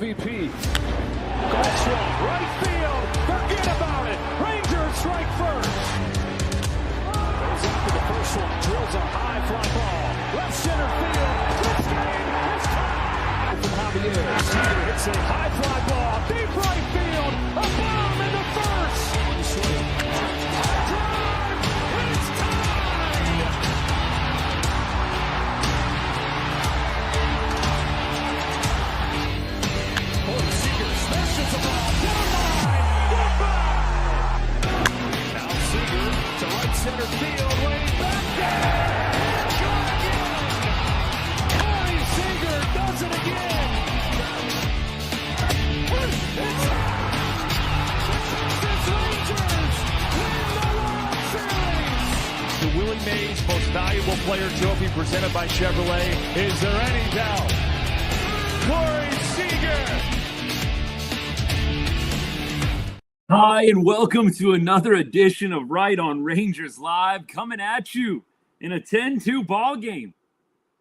MVP. Goal swung, right field. Forget about it. Rangers strike first. Goes after the first one. Drills a high fly ball. Left center field. This game is tied. From Javier. Seager hits a high fly ball. Deep right field. A bomb in the first. Drive. It's tied. Seager smashes the ball. Down the line. Goodbye. Now Seager to right center field. Way back there. Gone again. Corey Seager does it again. It's Texas Rangers win the World Series. The Willie Mays Most Valuable Player Trophy presented by Chevrolet. Is there any doubt? Corey Seager. Hi, and welcome to another edition of Right on Rangers Live, coming at you in a 10-2 ball game.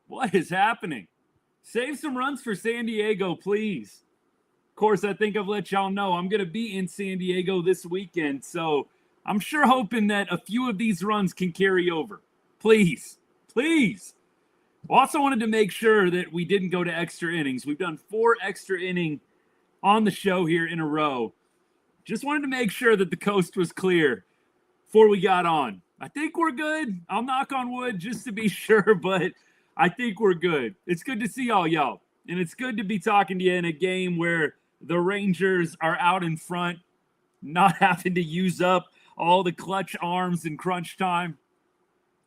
What is happening? Save some runs for San Diego, please. Of course, I think I've let y'all know I'm going to be in San Diego this weekend, so I'm sure hoping that a few of these runs can carry over. Please, please. Also wanted to make sure that we didn't go to extra innings. We've done 4 extra innings on the show here in a row. Just wanted to make sure that the coast was clear before we got on. I think we're good. I'll knock on wood just to be sure, but I think we're good. It's good to see all y'all, and it's good to be talking to you in a game where the Rangers are out in front, not having to use up all the clutch arms in crunch time.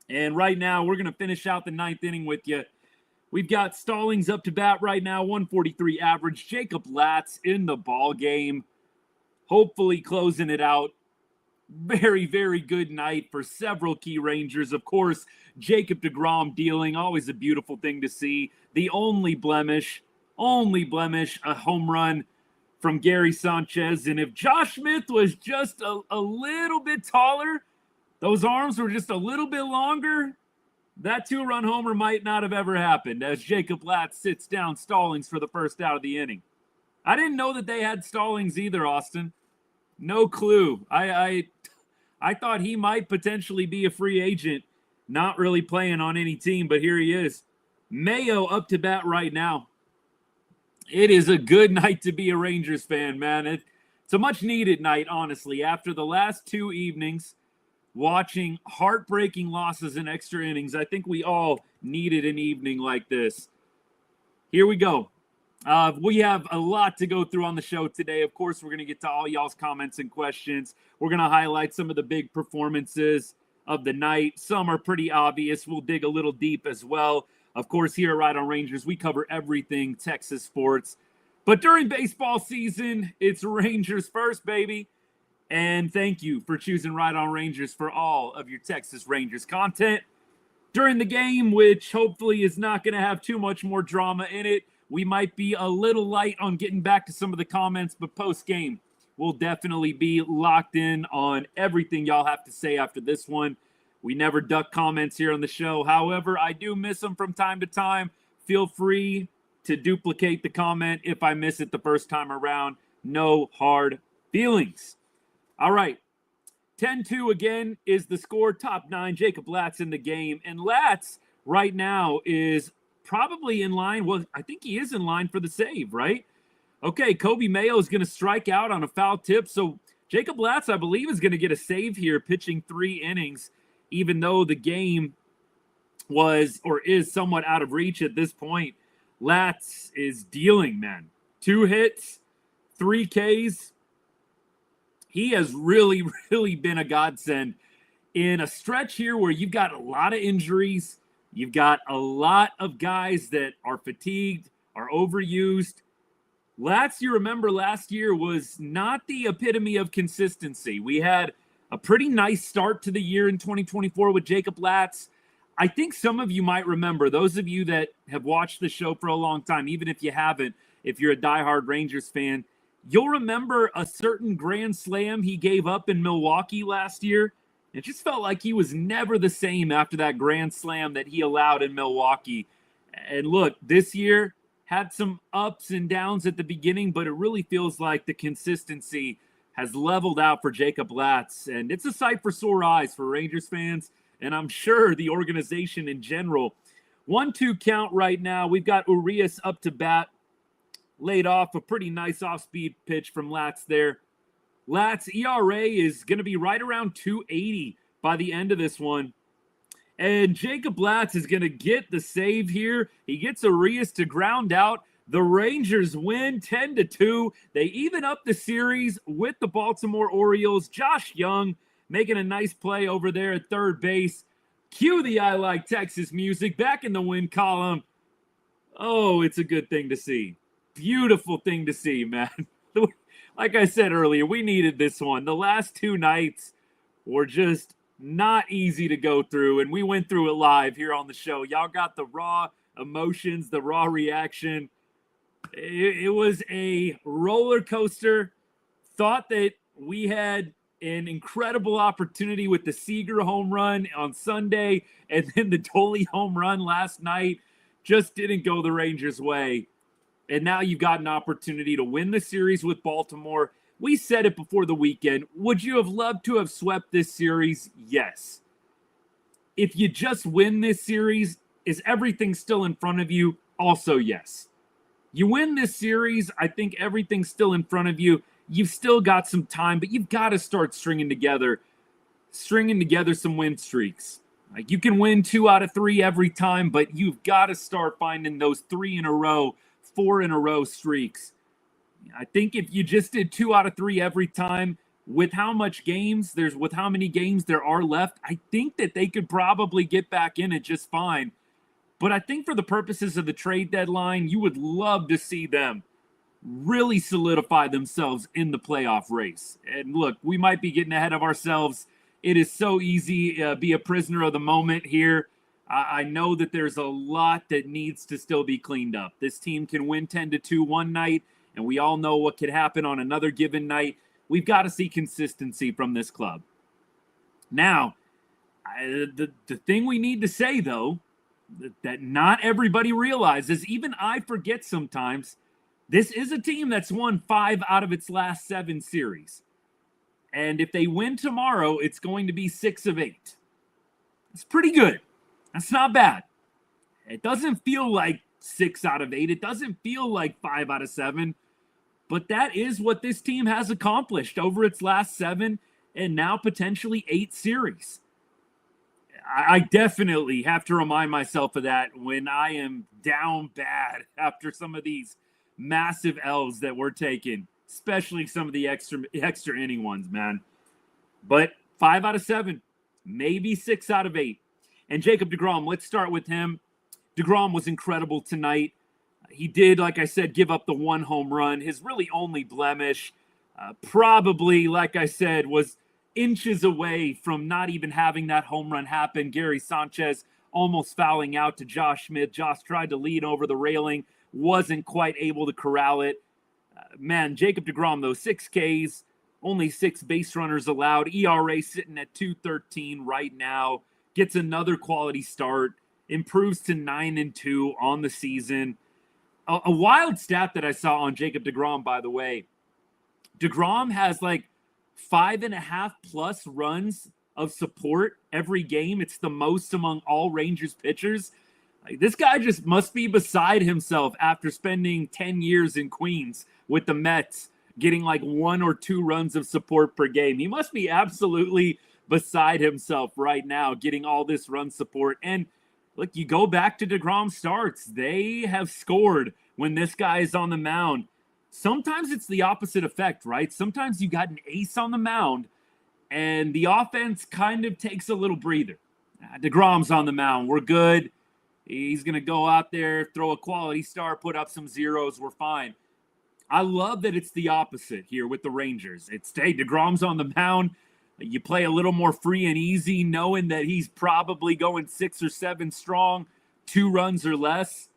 And right now, we're going to finish out the 9th inning with you. We've got Stallings up to bat right now, 143 average. Jacob Latz in the ball game, hopefully closing it out. Very, very good night for several key Rangers. Of course, Jacob deGrom dealing, always a beautiful thing to see. The only blemish, a home run from Gary Sanchez. And if Josh Smith was just a little bit taller, those arms were just a little bit longer, that 2-run homer might not have ever happened as Jacob Latz sits down Stallings for the first out of the inning. I didn't know that they had Stallings either, Austin. No clue. I thought he might potentially be a free agent, not really playing on any team, but here he is. Mayo up to bat right now. It is a good night to be a Rangers fan, man. It's a much-needed night, honestly. After the last 2 evenings, watching heartbreaking losses in extra innings, I think we all needed an evening like this. Here we go. We have a lot to go through on the show today. Of course, we're going to get to all y'all's comments and questions. We're going to highlight some of the big performances of the night. Some are pretty obvious. We'll dig a little deep as well. Of course, here at Right on Rangers, we cover everything Texas sports. But during baseball season, it's Rangers first, baby. And thank you for choosing Right on Rangers for all of your Texas Rangers content during the game, which hopefully is not going to have too much more drama in it. We might be a little light on getting back to some of the comments, but post-game, we'll definitely be locked in on everything y'all have to say after this one. We never duck comments here on the show. However, I do miss them from time to time. Feel free to duplicate the comment if I miss it the first time around. No hard feelings. All right. 10-2 again is the score. Top 9, Jacob Latz in the game. And Latz right now is probably in line. Well, I think he is in line for the save, right? Okay, Kobe Mayo is going to strike out on a foul tip. So Jacob Latz, I believe, is going to get a save here, pitching 3 innings, even though the game was or is somewhat out of reach at this point. Latz is dealing, man. 2 hits, 3 Ks. He has really, really been a godsend in a stretch here where you've got a lot of injuries. You've got a lot of guys that are fatigued, are overused. Latz, you remember last year, was not the epitome of consistency. We had a pretty nice start to the year in 2024 with Jacob Latz. I think some of you might remember, those of you that have watched the show for a long time, even if you haven't, if you're a diehard Rangers fan, you'll remember a certain grand slam he gave up in Milwaukee last year. It just felt like he was never the same after that grand slam that he allowed in Milwaukee. And look, this year, had some ups and downs at the beginning, but it really feels like the consistency has leveled out for Jacob Latz, and it's a sight for sore eyes for Rangers fans, and I'm sure the organization in general. 1-2 count right now. We've got Urias up to bat, laid off a pretty nice off-speed pitch from Latz there. Latz ERA is going to be right around 280 by the end of this one. And Jacob Latz is going to get the save here. He gets Urias to ground out. The Rangers win 10-2. They even up the series with the Baltimore Orioles. Josh Young making a nice play over there at third base. Cue the I Like Texas music back in the win column. Oh, it's a good thing to see. Beautiful thing to see, man. Like I said earlier, we needed this one. The last 2 nights were just not easy to go through, and we went through it live here on the show. Y'all got the raw emotions, the raw reaction. It was a roller coaster. Thought that we had an incredible opportunity with the Seager home run on Sunday, and then the Doli home run last night just didn't go the Rangers' way. And now you've got an opportunity to win the series with Baltimore. We said it before the weekend. Would you have loved to have swept this series? Yes. If you just win this series, is everything still in front of you? Also, yes. You win this series, I think everything's still in front of you. You've still got some time, but you've got to start stringing together some win streaks. Like, you can win 2 out of 3 every time, but you've got to start finding those 3 in a row, 4 in a row streaks. I think if you just did 2 out of 3 every time, with how many games there are left, I think that they could probably get back in it just fine. But I think for the purposes of the trade deadline, you would love to see them really solidify themselves in the playoff race. And look, we might be getting ahead of ourselves. It is so easy to be a prisoner of the moment here. I know that there's a lot that needs to still be cleaned up. This team can win 10-2 one night, and we all know what could happen on another given night. We've got to see consistency from this club. Now, the thing we need to say, though, that not everybody realizes, even I forget sometimes, this is a team that's won 5 out of its last 7 series. And if they win tomorrow, it's going to be 6 of 8. It's pretty good. That's not bad. It doesn't feel like 6 out of 8. It doesn't feel like 5 out of 7. But that is what this team has accomplished over its last 7 and now potentially 8 series. I definitely have to remind myself of that when I am down bad after some of these massive L's that we're taking, especially some of the extra inning ones, man. But 5 out of 7, maybe 6 out of 8. And Jacob deGrom, let's start with him. deGrom was incredible tonight. He did, like I said, give up the 1 home run. His really only blemish, probably, like I said, was inches away from not even having that home run happen. Gary Sanchez almost fouling out to Josh Smith. Josh tried to lead over the railing, wasn't quite able to corral it. Man, Jacob deGrom, though, 6 Ks, only 6 base runners allowed. ERA sitting at 2.13 right now. Gets another quality start. Improves to 9-2 on the season. A wild stat that I saw on Jacob deGrom, by the way. deGrom has like 5.5 plus runs of support every game. It's the most among all Rangers pitchers. Like, this guy just must be beside himself after spending 10 years in Queens with the Mets, getting like 1 or 2 runs of support per game. He must be absolutely beside himself right now, getting all this run support. And look, you go back to deGrom starts. They have scored when this guy is on the mound. Sometimes it's the opposite effect, right? Sometimes you got an ace on the mound, and the offense kind of takes a little breather. deGrom's on the mound. We're good. He's going to go out there, throw a quality start, put up some zeros. We're fine. I love that it's the opposite here with the Rangers. It's, hey, deGrom's on the mound. You play a little more free and easy, knowing that he's probably going 6 or 7 strong, 2 runs or less.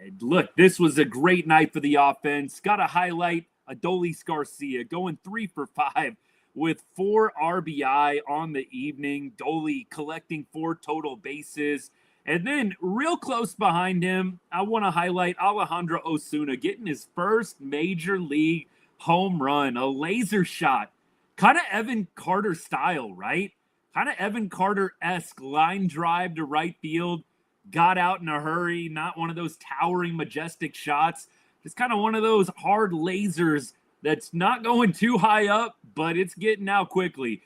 And look, this was a great night for the offense. Got to highlight Adolis Garcia going 3 for 5 with 4 RBI on the evening. Doli collecting 4 total bases. And then real close behind him, I want to highlight Alejandro Osuna getting his first major league home run, a laser shot. Kind of Evan Carter style, right? Kind of Evan Carter-esque line drive to right field. Got out in a hurry, not one of those towering, majestic shots. Just kind of one of those hard lasers that's not going too high up, but it's getting out quickly.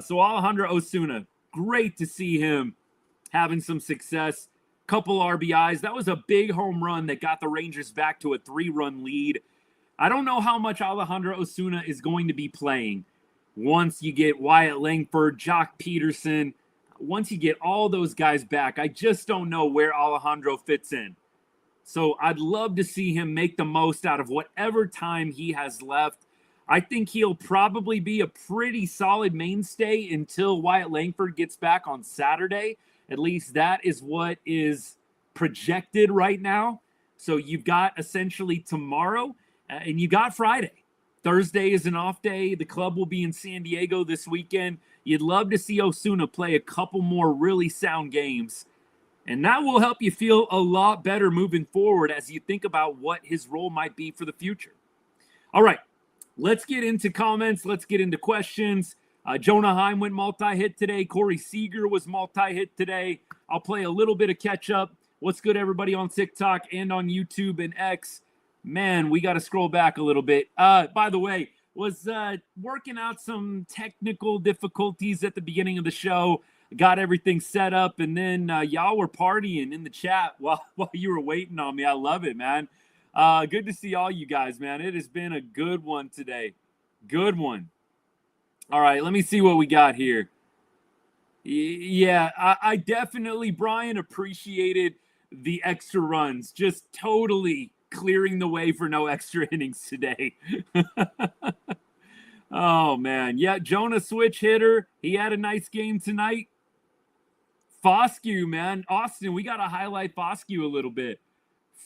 So Alejandro Osuna, great to see him having some success. Couple RBIs. That was a big home run that got the Rangers back to a 3-run lead. I don't know how much Alejandro Osuna is going to be playing once you get Wyatt Langford, Jock Peterson. Once you get all those guys back, I just don't know where Alejandro fits in. So I'd love to see him make the most out of whatever time he has left. I think he'll probably be a pretty solid mainstay until Wyatt Langford gets back on Saturday. At least that is what is projected right now. So you've got essentially tomorrow and you got Friday. Thursday is an off day. The club will be in San Diego this weekend. You'd love to see Osuna play a couple more really sound games. And that will help you feel a lot better moving forward as you think about what his role might be for the future. All right, let's get into comments. Let's get into questions. Jonah Heim went multi-hit today. Corey Seager was multi-hit today. I'll play a little bit of catch-up. What's good, everybody on TikTok and on YouTube and X? Man, we got to scroll back a little bit. By the way, was working out some technical difficulties at the beginning of the show. Got everything set up, and then y'all were partying in the chat while you were waiting on me. I love it, man. Good to see all you guys, man. It has been a good one today. Good one. All right, let me see what we got here. Yeah, I definitely, Brian, appreciated the extra runs. Just totally clearing the way for no extra innings today. Oh, man. Yeah, Jonah switch hitter. He had a nice game tonight. Foscue, man. Austin, we got to highlight Foscue a little bit.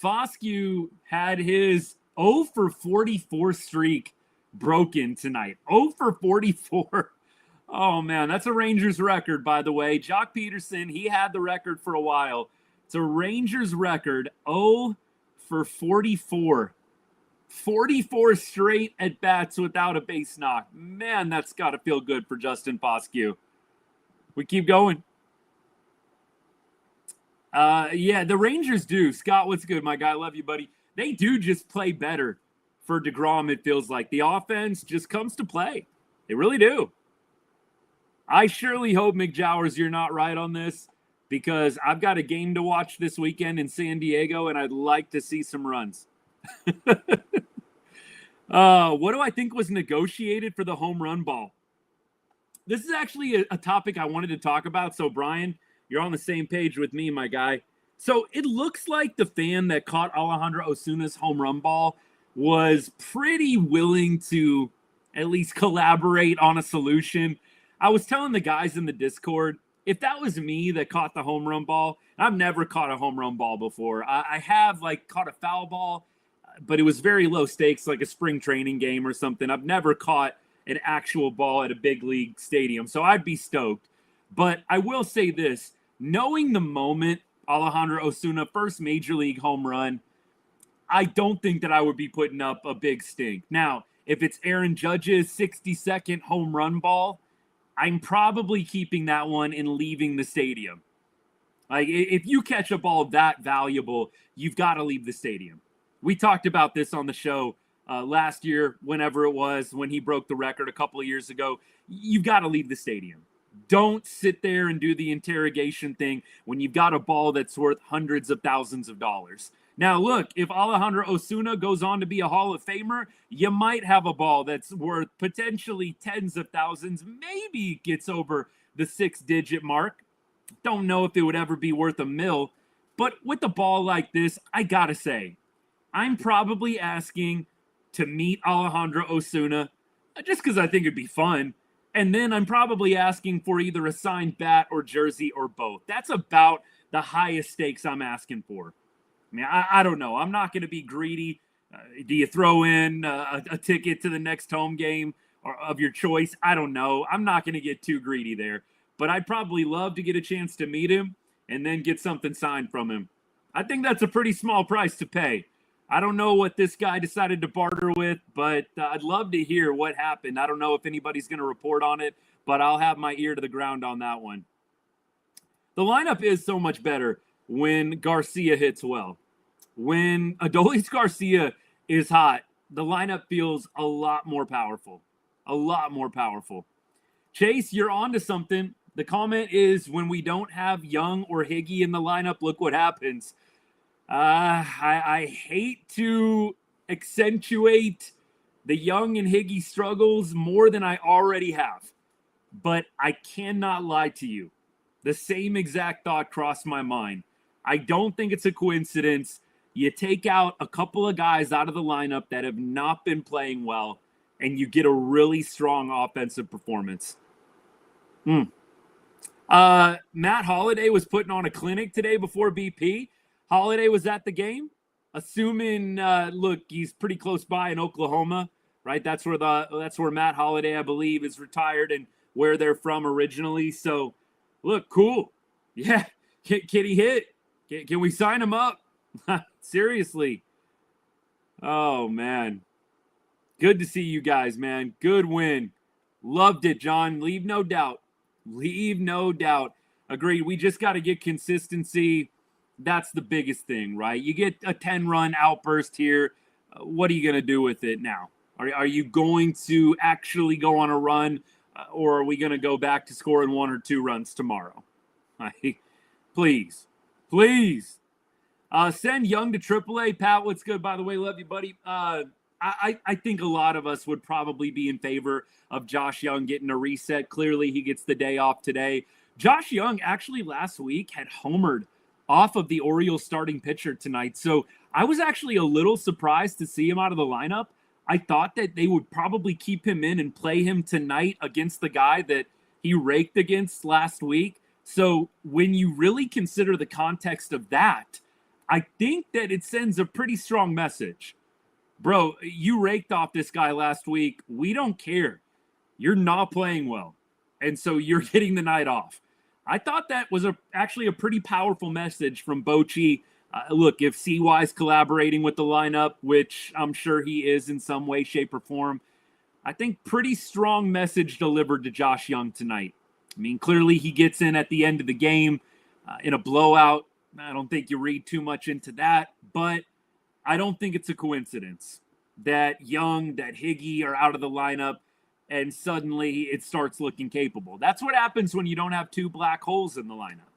Foscue had his 0 for 44 streak broken tonight. 0 for 44. Oh, man, that's a Rangers record, by the way. Jock Peterson, he had the record for a while. It's a Rangers record, 0 for 44. 44 straight at-bats without a base knock. Man, that's got to feel good for Justin Foscue. We keep going. Yeah, the Rangers do. Scott, what's good, my guy? Love you, buddy. They do just play better for deGrom, it feels like. The offense just comes to play. They really do. I surely hope, McJowers, you're not right on this, because I've got a game to watch this weekend in San Diego, and I'd like to see some runs. What do I think was negotiated for the home run ball? This is actually a topic I wanted to talk about. So, Brian, you're on the same page with me, my guy. So it looks like the fan that caught Alejandro Osuna's home run ball was pretty willing to at least collaborate on a solution. I was telling the guys in the Discord, if that was me that caught the home run ball, I've never caught a home run ball before. I have caught a foul ball, but it was very low stakes, like a spring training game or something. I've never caught an actual ball at a big league stadium, so I'd be stoked. But I will say this, knowing the moment Alejandro Osuna, first major league home run, I don't think that I would be putting up a big stink. Now, if it's Aaron Judge's 60-second home run ball, I'm probably keeping that one and leaving the stadium. Like, if you catch a ball that valuable, you've got to leave the stadium. We talked about this on the show last year, whenever it was, when he broke the record a couple of years ago. You've got to leave the stadium. Don't sit there and do the interrogation thing when you've got a ball that's worth hundreds of thousands of dollars. Now, look, if Alejandro Osuna goes on to be a Hall of Famer, you might have a ball that's worth potentially tens of thousands, maybe gets over the 6-digit mark. Don't know if it would ever be worth $1 million. But with a ball like this, I got to say, I'm probably asking to meet Alejandro Osuna just because I think it'd be fun. And then I'm probably asking for either a signed bat or jersey or both. That's about the highest stakes I'm asking for. I mean, I don't know. I'm not going to be greedy. Do you throw in a ticket to the next home game or of your choice? I don't know. I'm not going to get too greedy there. But I'd probably love to get a chance to meet him. and then get something signed from him. I think that's a pretty small price to pay. I don't know what this guy decided to barter with, but I'd love to hear what happened. I don't know if anybody's going to report on it, but I'll have my ear to the ground on that one. The lineup is so much better when Garcia hits well. When Adolis Garcia is hot, the lineup feels a lot more powerful. A lot more powerful. Chase, you're on to something. The comment is, when we don't have Young or Higgy in the lineup, look what happens. I hate to accentuate the Young and Higgy struggles more than I already have, but I cannot lie to you. The same exact thought crossed my mind. I don't think it's a coincidence. You take out a couple of guys out of the lineup that have not been playing well, and you get a really strong offensive performance. Matt Holliday was putting on a clinic today before BP. Holliday was at the game, assuming, look, he's pretty close by in Oklahoma, right? That's where Matt Holliday, I believe, is retired and where they're from originally. So, look, cool. Yeah, can he hit? Can we sign him up? Seriously. Oh, man. Good to see you guys, man. Good win. Loved it, John. Leave no doubt. Leave no doubt. Agreed. We just got to get consistency. That's the biggest thing, right? You get a 10-run outburst here. What are you going to do with it now? Are you going to actually go on a run, or are we going to go back to scoring 1 or 2 runs tomorrow? Please. Send Young to AAA. Pat, what's good? By the way, love you, buddy. I think a lot of us would probably be in favor of Josh Young getting a reset. Clearly, he gets the day off today. Josh Young actually last week had homered off of the Orioles starting pitcher tonight. So I was actually a little surprised to see him out of the lineup. I thought that they would probably keep him in and play him tonight against the guy that he raked against last week. So when you really consider the context of that, I think that it sends a pretty strong message. Bro, you raked off this guy last week. We don't care. You're not playing well. And so you're getting the night off. I thought that was actually a pretty powerful message from Bochy. Look, if CY's collaborating with the lineup, which I'm sure he is in some way, shape, or form, I think pretty strong message delivered to Josh Young tonight. I mean, clearly he gets in at the end of the game in a blowout. I don't think you read too much into that, but I don't think it's a coincidence that Young, that Higgy are out of the lineup, and suddenly it starts looking capable. That's what happens when you don't have 2 black holes in the lineup.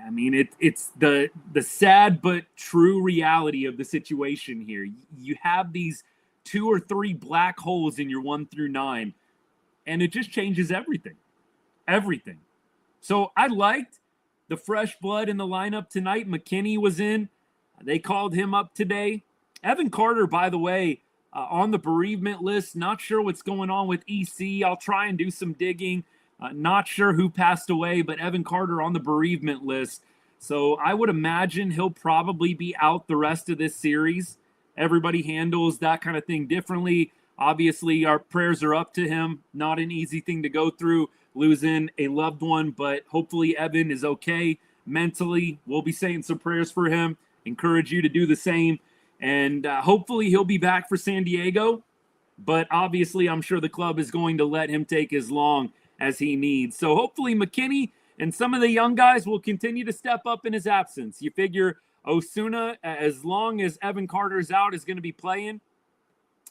I mean, it's the sad but true reality of the situation here. You have these 2 or 3 black holes in your 1 through 9, and it just changes everything. Everything. So I liked the fresh blood in the lineup tonight. McKinney was in. They called him up today. Evan Carter, by the way, on the bereavement list. Not sure what's going on with EC. I'll try and do some digging. Not sure who passed away, but Evan Carter on the bereavement list. So I would imagine he'll probably be out the rest of this series. Everybody handles that kind of thing differently. Obviously, our prayers are up to him. Not an easy thing to go through, losing a loved one, but hopefully Evan is okay mentally. We'll be saying some prayers for him. Encourage you to do the same. And hopefully he'll be back for San Diego. But obviously, I'm sure the club is going to let him take as long as he needs. So hopefully McKinney and some of the young guys will continue to step up in his absence. You figure Osuna, as long as Evan Carter is out, is going to be playing.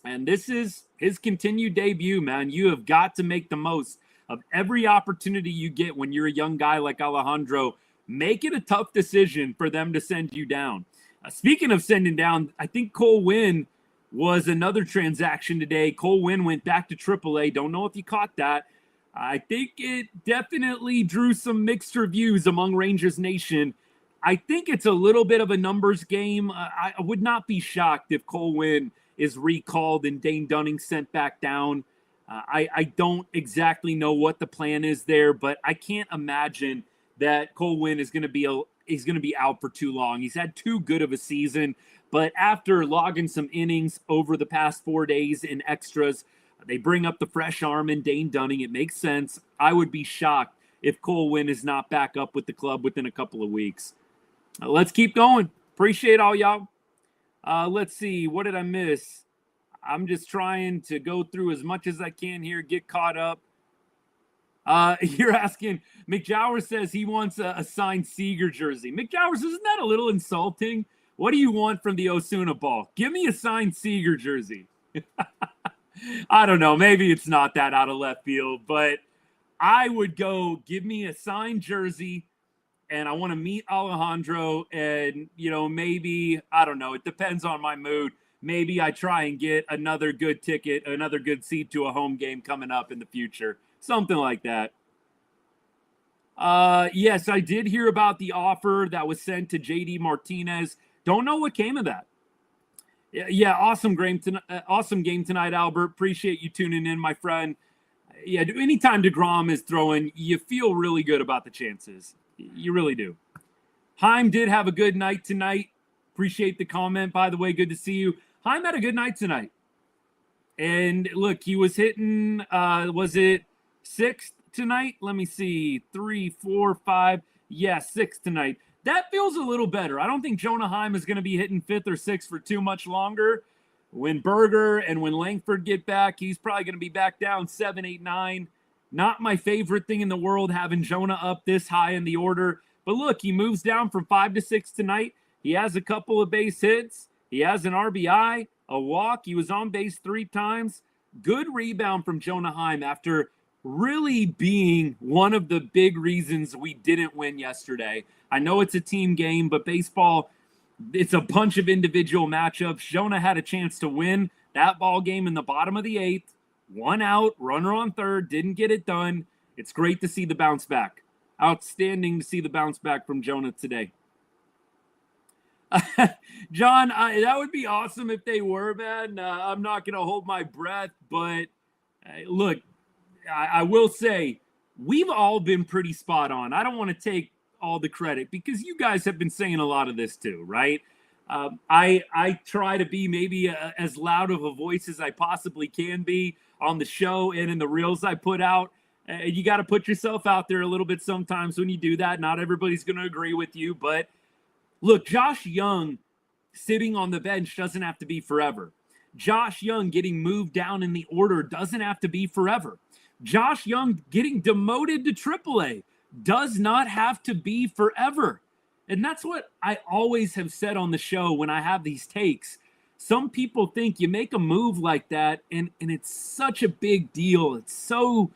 And this is his continued debut, man. You have got to make the most of every opportunity you get when you're a young guy like Alejandro. Make it a tough decision for them to send you down. Speaking of sending down, I think Cole Winn was another transaction today. Cole Winn went back to AAA. Don't know if you caught that. I think it definitely drew some mixed reviews among Rangers Nation. I think it's a little bit of a numbers game. I would not be shocked if Cole Winn is recalled and Dane Dunning sent back down. I don't exactly know what the plan is there, but I can't imagine that Cole Winn is going to be out for too long. He's had too good of a season, but after logging some innings over the past 4 days in extras, they bring up the fresh arm in Dane Dunning. It makes sense. I would be shocked if Cole Winn is not back up with the club within a couple of weeks. Let's keep going. Appreciate all y'all. Let's see. What did I miss? I'm just trying to go through as much as I can here, get caught up. You're asking, McJowers says he wants a signed Seager jersey. McJowers, isn't that a little insulting? What do you want from the Osuna ball? Give me a signed Seager jersey. I don't know. Maybe it's not that out of left field, but I would go give me a signed jersey, and I want to meet Alejandro, and, maybe, I don't know. It depends on my mood. Maybe I try and get another good ticket, another good seat to a home game coming up in the future. Something like that. Yes, I did hear about the offer that was sent to JD Martinez. Don't know what came of that. Yeah, awesome game tonight, Albert. Appreciate you tuning in, my friend. Yeah, anytime deGrom is throwing, you feel really good about the chances. You really do. Heim did have a good night tonight. Appreciate the comment, by the way. Good to see you. Heim had a good night tonight. And look, he was hitting, was it 6th tonight? Let me see. 3, 4, 5. Yeah, 6 tonight. That feels a little better. I don't think Jonah Heim is going to be hitting 5th or 6th for too much longer. When Berger and when Langford get back, he's probably going to be back down 7, 8, 9. Not my favorite thing in the world, having Jonah up this high in the order. But look, he moves down from 5 to 6 tonight. He has a couple of base hits. He has an RBI, a walk. He was on base 3 times. Good rebound from Jonah Heim after really being one of the big reasons we didn't win yesterday. I know it's a team game, but baseball, it's a bunch of individual matchups. Jonah had a chance to win that ball game in the bottom of the 8th. 1 out, runner on 3rd, didn't get it done. It's great to see the bounce back. Outstanding to see the bounce back from Jonah today. John, that would be awesome if they were, man. I'm not going to hold my breath, but look, I will say we've all been pretty spot on. I don't want to take all the credit because you guys have been saying a lot of this too, right? I try to be maybe as loud of a voice as I possibly can be on the show and in the reels I put out. You got to put yourself out there a little bit sometimes when you do that. Not everybody's going to agree with you, but look, Josh Young sitting on the bench doesn't have to be forever. Josh Young getting moved down in the order doesn't have to be forever. Josh Young getting demoted to AAA does not have to be forever. And that's what I always have said on the show when I have these takes. Some people think you make a move like that and it's such a big deal. It's so,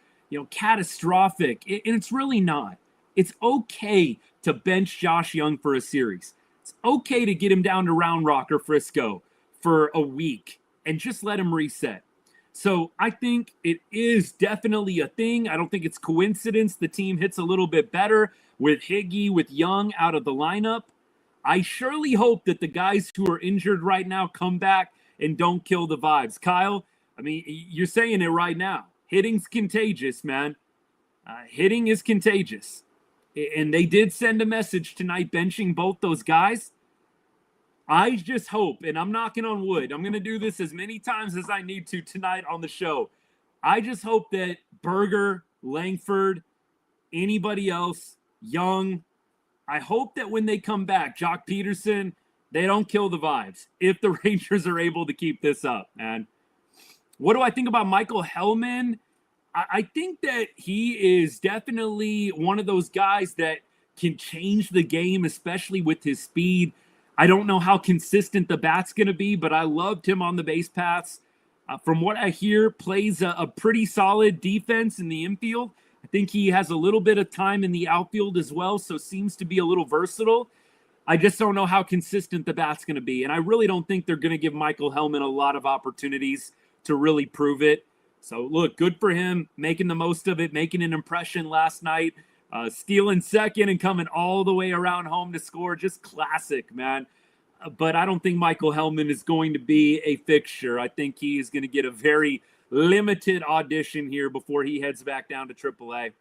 catastrophic. And it's really not. It's okay to bench Josh Young for a series. It's okay to get him down to Round Rock or Frisco for a week and just let him reset. So I think it is definitely a thing. I don't think it's coincidence the team hits a little bit better with Higgy, with Young out of the lineup. I surely hope that the guys who are injured right now come back and don't kill the vibes. Kyle, I mean, you're saying it right now. Hitting's contagious, man. Hitting is contagious. And they did send a message tonight benching both those guys. I just hope, and I'm knocking on wood, I'm going to do this as many times as I need to tonight on the show. I just hope that Berger, Langford, anybody else, Young, I hope that when they come back, Jock Peterson, they don't kill the vibes if the Rangers are able to keep this up, man. What do I think about Michael Hellman? I think that he is definitely one of those guys that can change the game, especially with his speed. I don't know how consistent the bat's going to be, but I loved him on the base paths. From what I hear, plays a pretty solid defense in the infield. I think he has a little bit of time in the outfield as well, so seems to be a little versatile. I just don't know how consistent the bat's going to be, and I really don't think they're going to give Michael Hellman a lot of opportunities to really prove it. So, look, good for him, making the most of it, making an impression last night, stealing second and coming all the way around home to score. Just classic, man. But I don't think Michael Hellman is going to be a fixture. I think he is going to get a very limited audition here before he heads back down to AAA.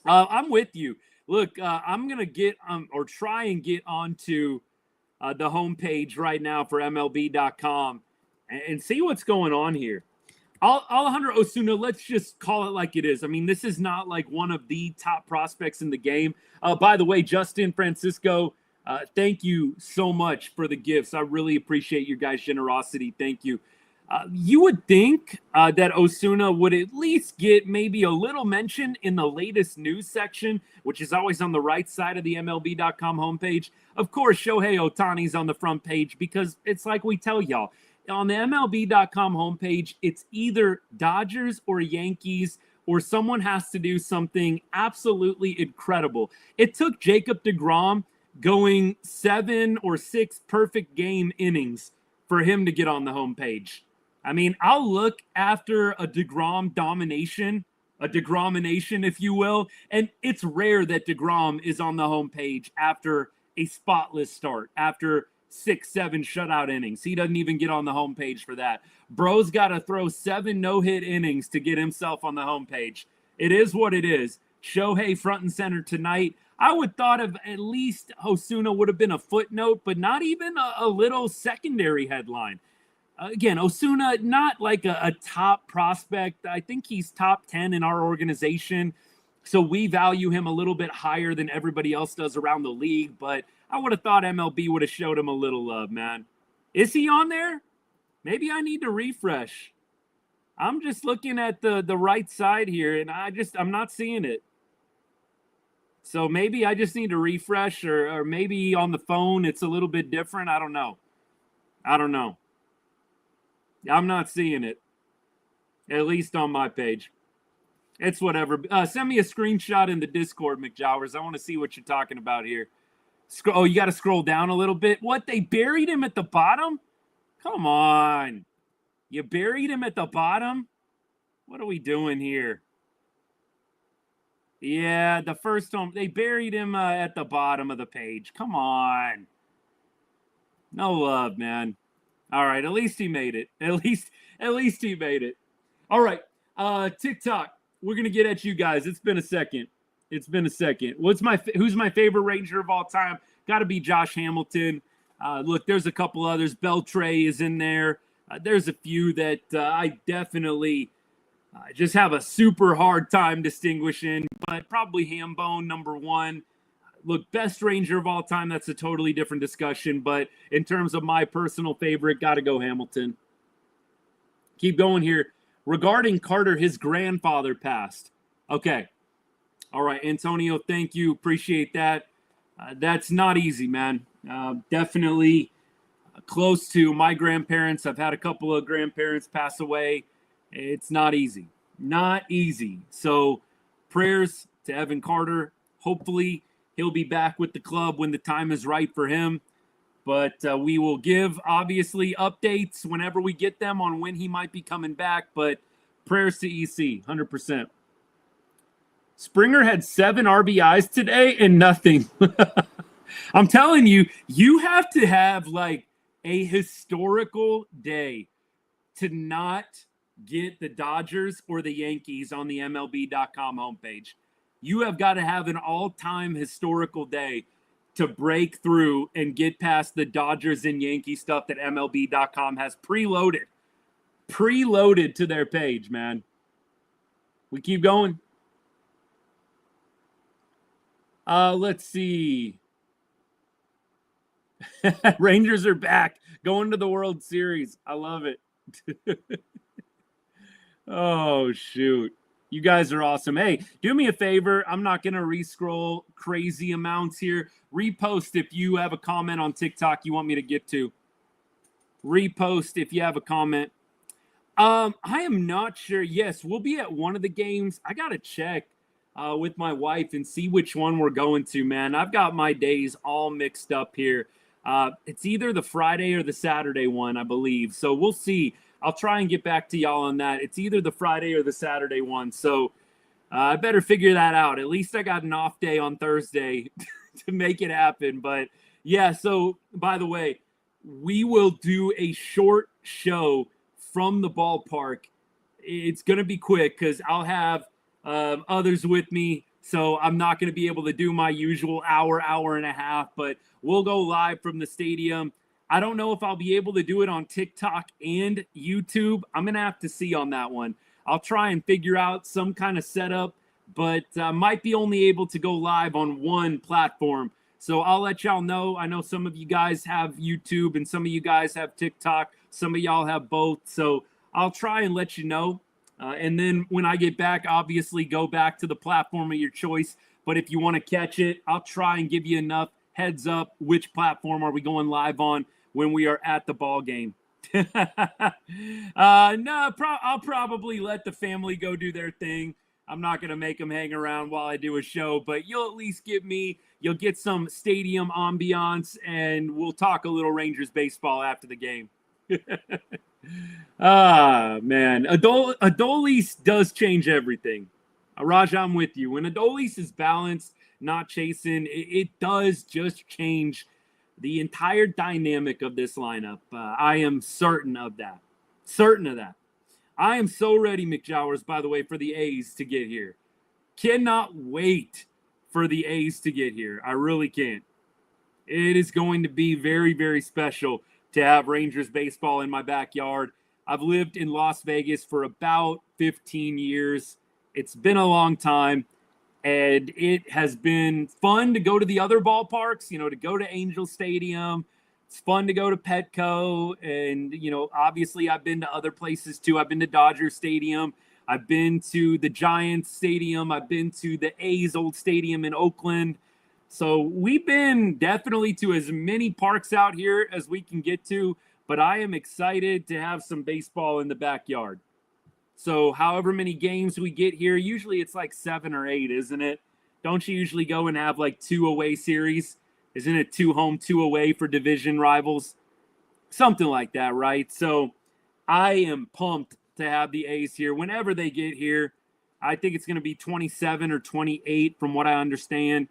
I'm with you. Look, I'm going to get or try and get onto the homepage right now for MLB.com and see what's going on here. Alejandro Osuna, let's just call it like it is. I mean, this is not like one of the top prospects in the game. By the way, Justin Francisco, thank you so much for the gifts. I really appreciate your guys' generosity. Thank you. You would think that Osuna would at least get maybe a little mention in the latest news section, which is always on the right side of the MLB.com homepage. Of course, Shohei Ohtani's on the front page because it's like we tell y'all. On the MLB.com homepage, it's either Dodgers or Yankees, or someone has to do something absolutely incredible. It took Jacob deGrom going 7 or 6 perfect game innings for him to get on the homepage. I mean, I'll look after a deGrom domination, a deGromination, if you will, and it's rare that deGrom is on the homepage after a spotless start, after 6-7 shutout innings. He doesn't even get on the homepage for that. Bro's got to throw 7 no-hit innings to get himself on the homepage. It is what it is. Shohei front and center tonight. I would thought of at least Osuna would have been a footnote, but not even a little secondary headline. Again, Osuna, not like a top prospect. I think he's top 10 in our organization. So we value him a little bit higher than everybody else does around the league, but I would have thought MLB would have showed him a little love, man. Is he on there? Maybe I need to refresh. I'm just looking at the right side here, and I'm not seeing it. So maybe I just need to refresh, or maybe on the phone it's a little bit different. I don't know. I'm not seeing it, at least on my page. It's whatever. Send me a screenshot in the Discord, McJowers. I want to see what you're talking about here. Oh, you got to scroll down a little bit. What, they buried him at the bottom? Come on. You buried him at the bottom? What are we doing here? Yeah, the first home, they buried him at the bottom of the page. Come on. No love, man. All right, at least he made it. At least he made it. All right, TikTok. We're gonna get at you guys. It's been a second. Who's my favorite Ranger of all time? Got to be Josh Hamilton. Look, there's a couple others. Beltray is in there. There's a few that I definitely just have a super hard time distinguishing, but probably Hambone, number 1. Look, best Ranger of all time, that's a totally different discussion, but in terms of my personal favorite, got to go Hamilton. Keep going here. Regarding Carter, his grandfather passed. Okay. All right, Antonio, thank you. Appreciate that. That's not easy, man. Definitely close to my grandparents. I've had a couple of grandparents pass away. It's not easy. Not easy. So prayers to Evan Carter. Hopefully he'll be back with the club when the time is right for him. But we will give, obviously, updates whenever we get them on when he might be coming back. But prayers to EC, 100%. Springer had 7 RBIs today and nothing. I'm telling you, you have to have like a historical day to not get the Dodgers or the Yankees on the MLB.com homepage. You have got to have an all-time historical day to break through and get past the Dodgers and Yankee stuff that MLB.com has preloaded to their page, man. We keep going. Let's see. Rangers are back, going to the World Series. I love it. Oh, shoot. You guys are awesome. Hey, do me a favor. I'm not going to re-scroll crazy amounts here. Repost if you have a comment on TikTok you want me to get to. Repost if you have a comment. I am not sure. Yes, we'll be at one of the games. I got to check with my wife and see which one we're going to, man. I've got my days all mixed up here. It's either the Friday or the Saturday one, I believe. So we'll see. I'll try and get back to y'all on that. It's either the Friday or the Saturday one. So I better figure that out. At least I got an off day on Thursday to make it happen. But yeah, so by the way, we will do a short show from the ballpark. It's going to be quick because I'll have others with me. So I'm not going to be able to do my usual hour and a half, but we'll go live from the stadium. I don't know if I'll be able to do it on TikTok and YouTube. I'm going to have to see on that one. I'll try and figure out some kind of setup, but might be only able to go live on one platform. So I'll let y'all know. I know some of you guys have YouTube and some of you guys have TikTok. Some of y'all have both. So I'll try and let you know. And then when I get back, obviously go back to the platform of your choice. But if you want to catch it, I'll try and give you enough heads up which platform are we going live on when we are at the ball game. I'll probably let the family go do their thing. I'm not going to make them hang around while I do a show, but you'll at least you'll get some stadium ambiance, and we'll talk a little Rangers baseball after the game. Man. Adolis does change everything. Raj, I'm with you. When Adolis is balanced, not chasing, it does just change the entire dynamic of this lineup. I am certain of that. Certain of that. I am so ready, McJowers, by the way, for the A's to get here. Cannot wait for the A's to get here. I really can't. It is going to be very, very special to have Rangers baseball in my backyard. I've lived in Las Vegas for about 15 years. It's been a long time, and it has been fun to go to the other ballparks, to go to Angel Stadium. It's fun to go to Petco, and, obviously I've been to other places too. I've been to Dodger Stadium. I've been to the Giants Stadium. I've been to the A's old stadium in Oakland. So we've been definitely to as many parks out here as we can get to, but I am excited to have some baseball in the backyard. So however many games we get here, usually it's like 7 or 8, isn't it? Don't you usually go and have like 2 away series? Isn't it 2 home, 2 away for division rivals? Something like that, right? So I am pumped to have the A's here. Whenever they get here, I think it's going to be 27 or 28 from what I understand.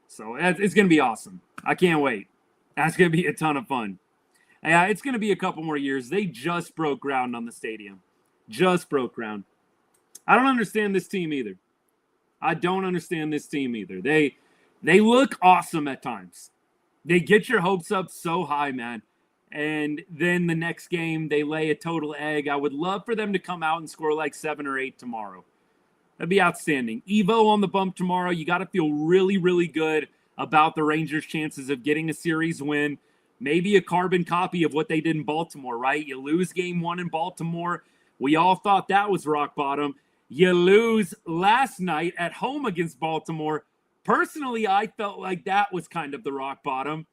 So it's going to be awesome. I can't wait. That's going to be a ton of fun. Yeah, it's going to be a couple more years. They just broke ground on the stadium. Just broke ground. I don't understand this team either. I don't understand this team either. They look awesome at times. They get your hopes up so high, man. And then the next game, they lay a total egg. I would love for them to come out and score like 7 or 8 tomorrow. That'd be outstanding. Evo on the bump tomorrow. You got to feel really, really good about the Rangers' chances of getting a series win. Maybe a carbon copy of what they did in Baltimore, right? You lose game 1 in Baltimore. We all thought that was rock bottom. You lose last night at home against Baltimore. Personally, I felt like that was kind of the rock bottom.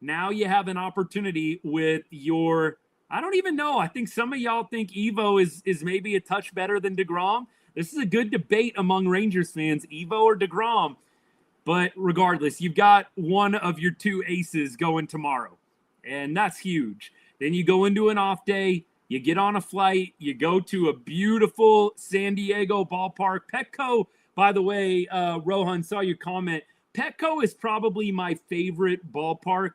Now you have an opportunity with I don't even know. I think some of y'all think Evo is maybe a touch better than deGrom. This is a good debate among Rangers fans, Evo or deGrom. But regardless, you've got one of your 2 aces going tomorrow, and that's huge. Then you go into an off day, you get on a flight, you go to a beautiful San Diego ballpark. Petco, by the way, Rohan, saw your comment. Petco is probably my favorite ballpark,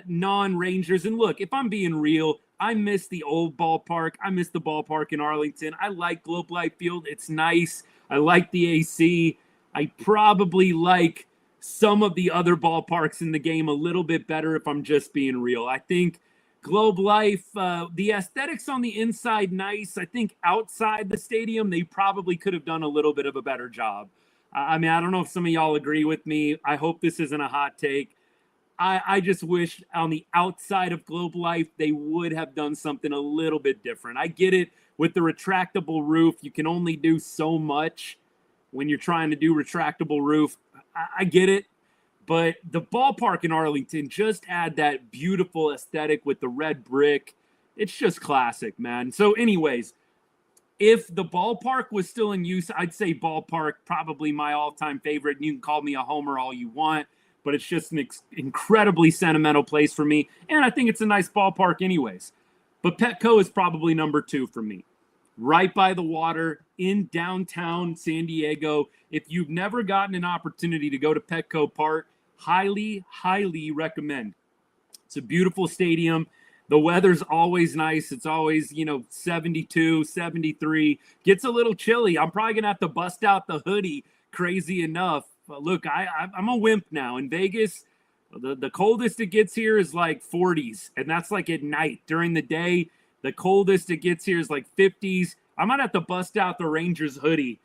non-Rangers. And look, if I'm being real, I miss the old ballpark. I miss the ballpark in Arlington. I like Globe Life Field. It's nice. I like the AC. I probably like some of the other ballparks in the game a little bit better if I'm just being real. I think Globe Life, the aesthetics on the inside, nice. I think outside the stadium, they probably could have done a little bit of a better job. I mean, I don't know if some of y'all agree with me. I hope this isn't a hot take. I just wish on the outside of Globe Life, they would have done something a little bit different. I get it. With the retractable roof, you can only do so much when you're trying to do retractable roof. I get it. But the ballpark in Arlington just had that beautiful aesthetic with the red brick. It's just classic, man. So anyways, if the ballpark was still in use, I'd say ballpark, probably my all-time favorite. You can call me a homer all you want, but it's just an incredibly sentimental place for me. And I think it's a nice ballpark anyways. But Petco is probably number 2 for me. Right by the water in downtown San Diego. If you've never gotten an opportunity to go to Petco Park, highly, highly recommend. It's a beautiful stadium. The weather's always nice. It's always, 72, 73. Gets a little chilly. I'm probably going to have to bust out the hoodie, crazy enough. But look, I'm a wimp now. In Vegas, The coldest it gets here is like 40s, and that's like at night. During the day, the coldest it gets here is like 50s. I might have to bust out the Rangers hoodie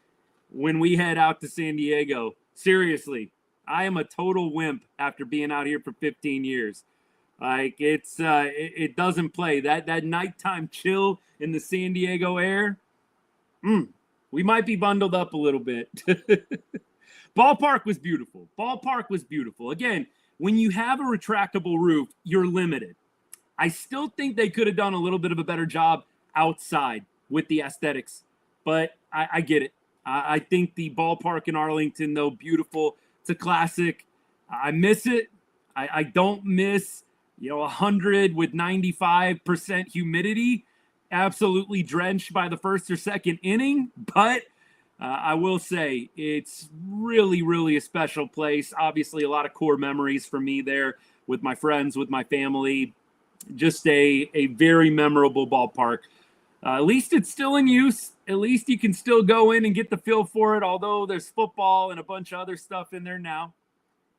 when we head out to San Diego. Seriously, I am a total wimp after being out here for 15 years. Like it doesn't play. That nighttime chill in the San Diego air. We might be bundled up a little bit. Ballpark was beautiful. Ballpark was beautiful. Again, when you have a retractable roof, you're limited. I still think they could have done a little bit of a better job outside with the aesthetics, but I get it. I think the ballpark in Arlington, though, beautiful. It's a classic. I miss it. I don't miss, 100 with 95% humidity, absolutely drenched by the first or second inning. But I will say it's really, really a special place. Obviously, a lot of core memories for me there with my friends, with my family. Just a very memorable ballpark. At least it's still in use. At least you can still go in and get the feel for it, although there's football and a bunch of other stuff in there now.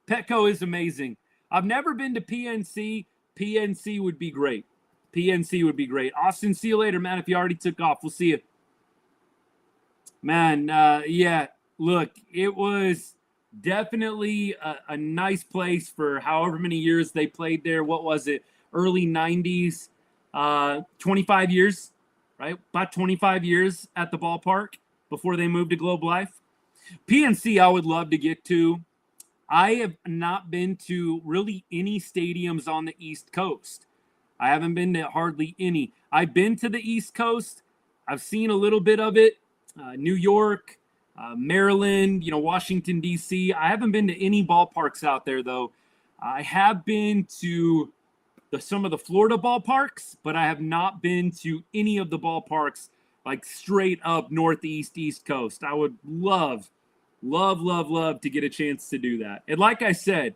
Petco is amazing. I've never been to PNC. PNC would be great. PNC would be great. Austin, see you later, man. If you already took off, we'll see you. Man, yeah, look, it was definitely a nice place for however many years they played there. What was it? Early 90s, 25 years, right? About 25 years at the ballpark before they moved to Globe Life. PNC, I would love to get to. I have not been to really any stadiums on the East Coast. I haven't been to hardly any. I've been to the East Coast. I've seen a little bit of it. New York, Maryland, Washington, D.C. I haven't been to any ballparks out there, though. I have been to some of the Florida ballparks, but I have not been to any of the ballparks like straight up Northeast, East Coast. I would love to get a chance to do that. And like I said,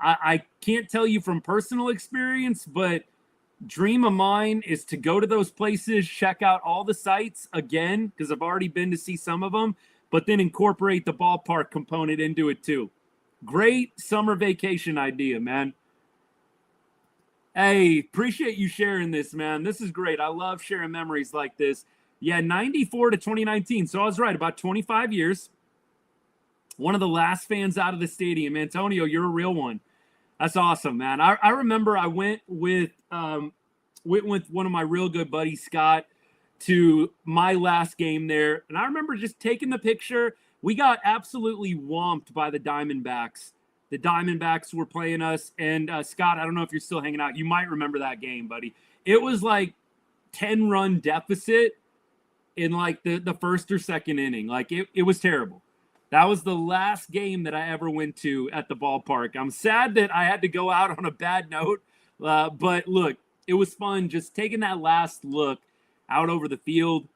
I can't tell you from personal experience, but dream of mine is to go to those places, check out all the sites again, because I've already been to see some of them, but then incorporate the ballpark component into it too. Great summer vacation idea, man. Hey, appreciate you sharing this, man. This is great. I love sharing memories like this. Yeah, 94 to 2019. So I was right, about 25 years. One of the last fans out of the stadium. Antonio, you're a real one. That's awesome, man. I remember I went with one of my real good buddies, Scott, to my last game there. And I remember just taking the picture. We got absolutely whomped by the Diamondbacks. The Diamondbacks were playing us. And Scott, I don't know if you're still hanging out. You might remember that game, buddy. It was like 10-run deficit in like the first or second inning. Like it was terrible. That was the last game that I ever went to at the ballpark. I'm sad that I had to go out on a bad note. But look, it was fun just taking that last look out over the field,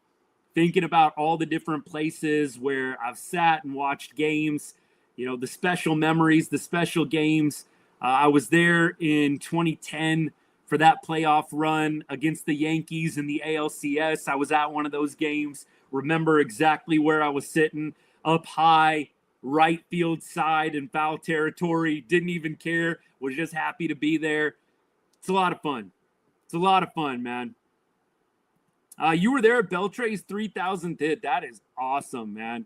thinking about all the different places where I've sat and watched games, the special memories, the special games. I was there in 2010 for that playoff run against the Yankees in the ALCS. I was at one of those games, remember exactly where I was sitting. Up high, right field side in foul territory, didn't even care, was just happy to be there. It's a lot of fun. It's a lot of fun, man. You were there at Beltre's 3,000th hit. That is awesome, man.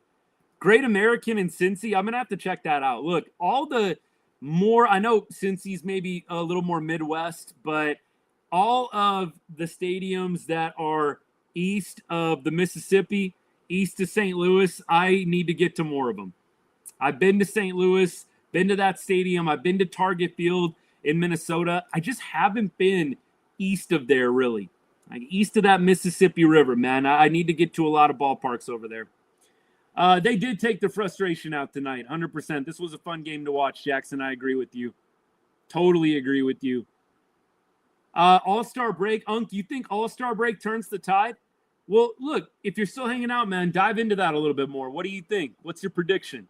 Great American in Cincy. I'm going to have to check that out. Look, I know Cincy's maybe a little more Midwest, but all of the stadiums that are east of the Mississippi, east of St. Louis, I need to get to more of them. I've been to St. Louis, been to that stadium. I've been to Target Field in Minnesota. I just haven't been east of there, really. Like east of that Mississippi River, man. I need to get to a lot of ballparks over there. They did take the frustration out tonight, 100%. This was a fun game to watch, Jackson. I agree with you. Totally agree with you. All-Star break. Unk, you think All-Star break turns the tide? Well, look, if you're still hanging out, man, dive into that a little bit more. What do you think? What's your prediction?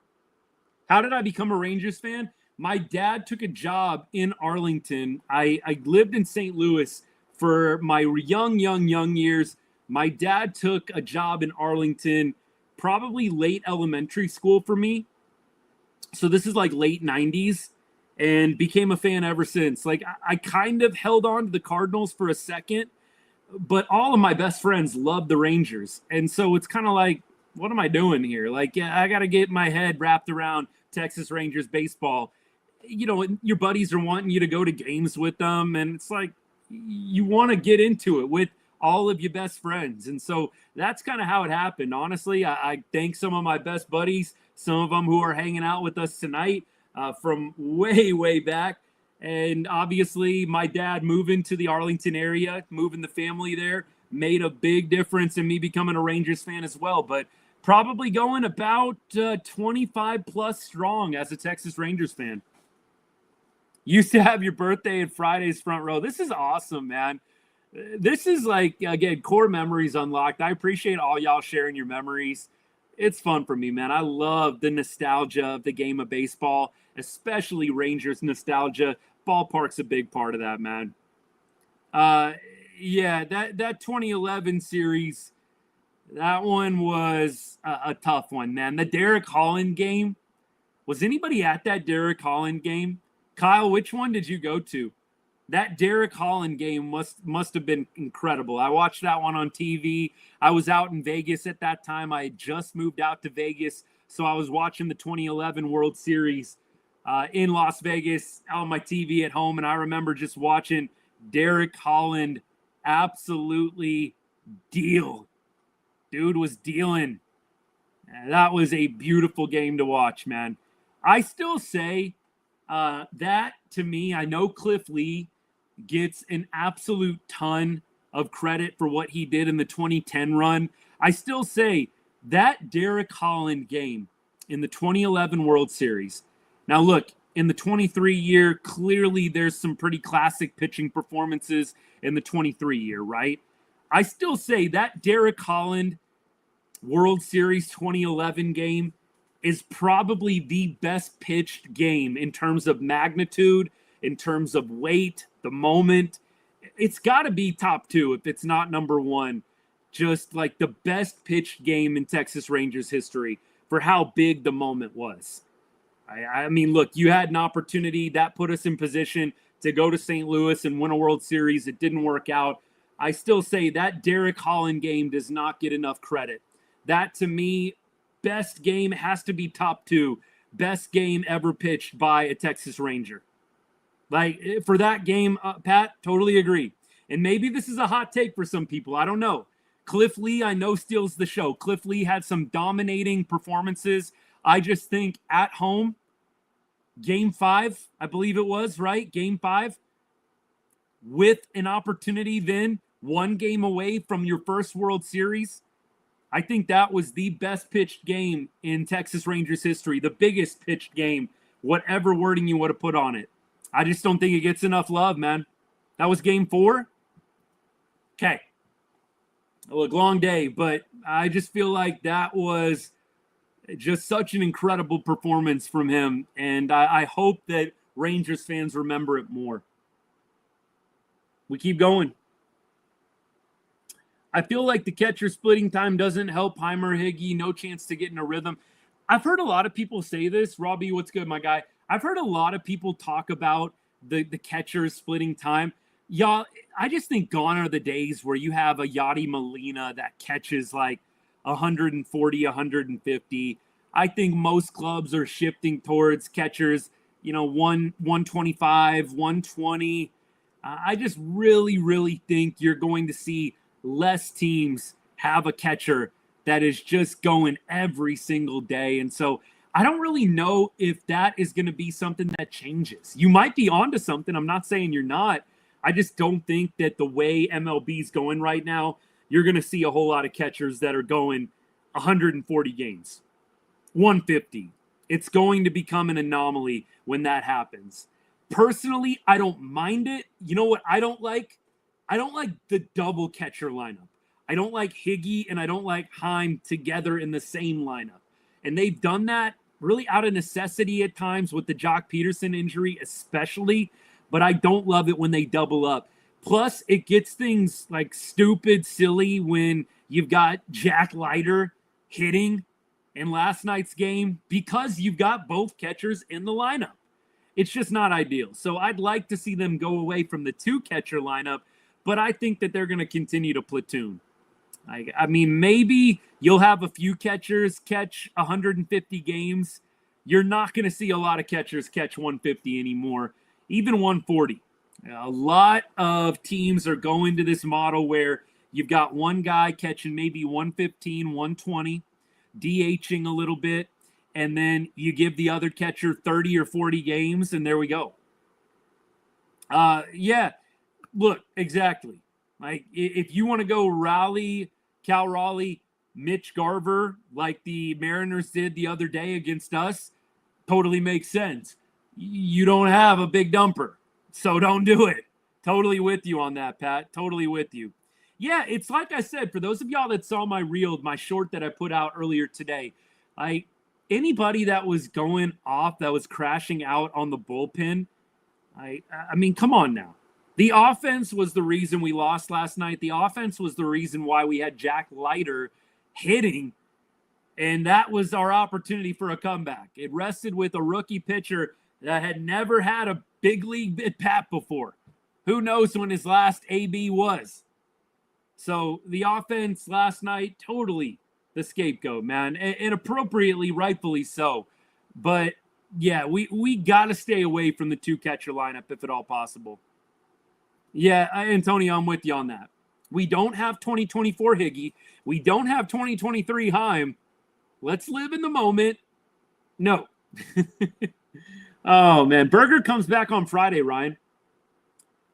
How did I become a Rangers fan? My dad took a job in Arlington. I lived in St. Louis for my young years. My dad took a job in Arlington, probably late elementary school for me. So this is like late 90s. and became a fan ever since. Like, I kind of held on to the Cardinals for a second, but all of my best friends love the Rangers. And so it's kind of like, what am I doing here? Like, yeah, I got to get my head wrapped around Texas Rangers baseball. You know, your buddies are wanting you to go to games with them, and it's like you want to get into it with all of your best friends. And so that's kind of how it happened. Honestly, I thank some of my best buddies, some of them who are hanging out with us tonight from way, way back. And obviously, my dad moving to the Arlington area, moving the family there, made a big difference in me becoming a Rangers fan as well. But probably going about 25 plus strong as a Texas Rangers fan. Used to have your birthday at Friday's front row. This is awesome, man. This is like, again, core memories unlocked. I appreciate all y'all sharing your memories. It's fun for me, man. I love the nostalgia of the game of baseball, especially Rangers nostalgia. Ballpark's a big part of that, man. Yeah, that 2011 series, that one was a tough one, man. The Derek Holland game. Was anybody at that Derek Holland game? Kyle, which one did you go to? That Derek Holland game must have been incredible. I watched that one on TV. I was out in Vegas at that time. I had just moved out to Vegas, so I was watching the 2011 World Series in Las Vegas on my TV at home, and I remember just watching Derek Holland absolutely deal. Dude was dealing. That was a beautiful game to watch, man. I still say that, to me, I know Cliff Lee gets an absolute ton of credit for what he did in the 2010 run. I still say that Derek Holland game in the 2011 World Series. Now, look, in the 23 year, clearly there's some pretty classic pitching performances in the 23 year, right? I still say that Derek Holland World Series 2011 game is probably the best pitched game in terms of magnitude, in terms of weight, the moment. It's got to be top two if it's not number one. Just like the best pitched game in Texas Rangers history for how big the moment was. I mean, look, you had an opportunity that put us in position to go to St. Louis and win a World Series. It didn't work out. I still say that Derek Holland game does not get enough credit. That, to me, best game has to be top two. Best game ever pitched by a Texas Ranger. Like, for that game, Pat, totally agree. And maybe this is a hot take for some people. I don't know. Cliff Lee, I know, steals the show. Cliff Lee had some dominating performances. I just think at home, Game 5, I believe it was, right? Game 5, with an opportunity then, one game away from your first World Series, I think that was the best pitched game in Texas Rangers history, the biggest pitched game, whatever wording you want to put on it. I just don't think it gets enough love, man. That was Game 4. Okay. Look, long day, but I just feel like that was just such an incredible performance from him, and I hope that Rangers fans remember it more. We keep going. I feel like the catcher splitting time doesn't help Heimer, Higgy, no chance to get in a rhythm. I've heard a lot of people say this. Robbie, what's good, my guy? I've heard a lot of people talk about the catcher splitting time. Y'all, I just think gone are the days where you have a Yadi Molina that catches like 140, 150. I think most clubs are shifting towards catchers, 125, 120. I just really, really think you're going to see less teams have a catcher that is just going every single day. And so I don't really know if that is going to be something that changes. You might be onto something. I'm not saying you're not. I just don't think that the way MLB is going right now, you're going to see a whole lot of catchers that are going 140 games, 150. It's going to become an anomaly when that happens. Personally, I don't mind it. You know what I don't like? I don't like the double catcher lineup. I don't like Higgy and I don't like Heim together in the same lineup. And they've done that really out of necessity at times with the Jock Peterson injury especially, but I don't love it when they double up. Plus, it gets things like stupid, silly when you've got Jack Leiter hitting in last night's game because you've got both catchers in the lineup. It's just not ideal. So I'd like to see them go away from the 2-catcher lineup, but I think that they're going to continue to platoon. I mean, maybe you'll have a few catchers catch 150 games. You're not going to see a lot of catchers catch 150 anymore, even 140. A lot of teams are going to this model where you've got one guy catching maybe 115, 120, DHing a little bit, and then you give the other catcher 30 or 40 games, and there we go. Yeah, look, exactly. Like, if you want to go Cal Raleigh, Mitch Garver, like the Mariners did the other day against us, totally makes sense. You don't have a big dumper, so don't do it. Totally with you on that, Pat. Totally with you. Yeah, it's like I said, for those of y'all that saw my reel, my short that I put out earlier today, anybody that was going off, that was crashing out on the bullpen, I mean, come on now. The offense was the reason we lost last night. The offense was the reason why we had Jack Leiter hitting, and that was our opportunity for a comeback. It rested with a rookie pitcher that had never had a big league at bat before. Who knows when his last AB was? So the offense last night, totally the scapegoat, man, and appropriately, rightfully so. But yeah, we got to stay away from the 2-catcher lineup if at all possible. Yeah, Antonio, I'm with you on that. We don't have 2024 Higgy. We don't have 2023 Heim. Let's live in the moment. No. Oh, man. Berger comes back on Friday, Ryan.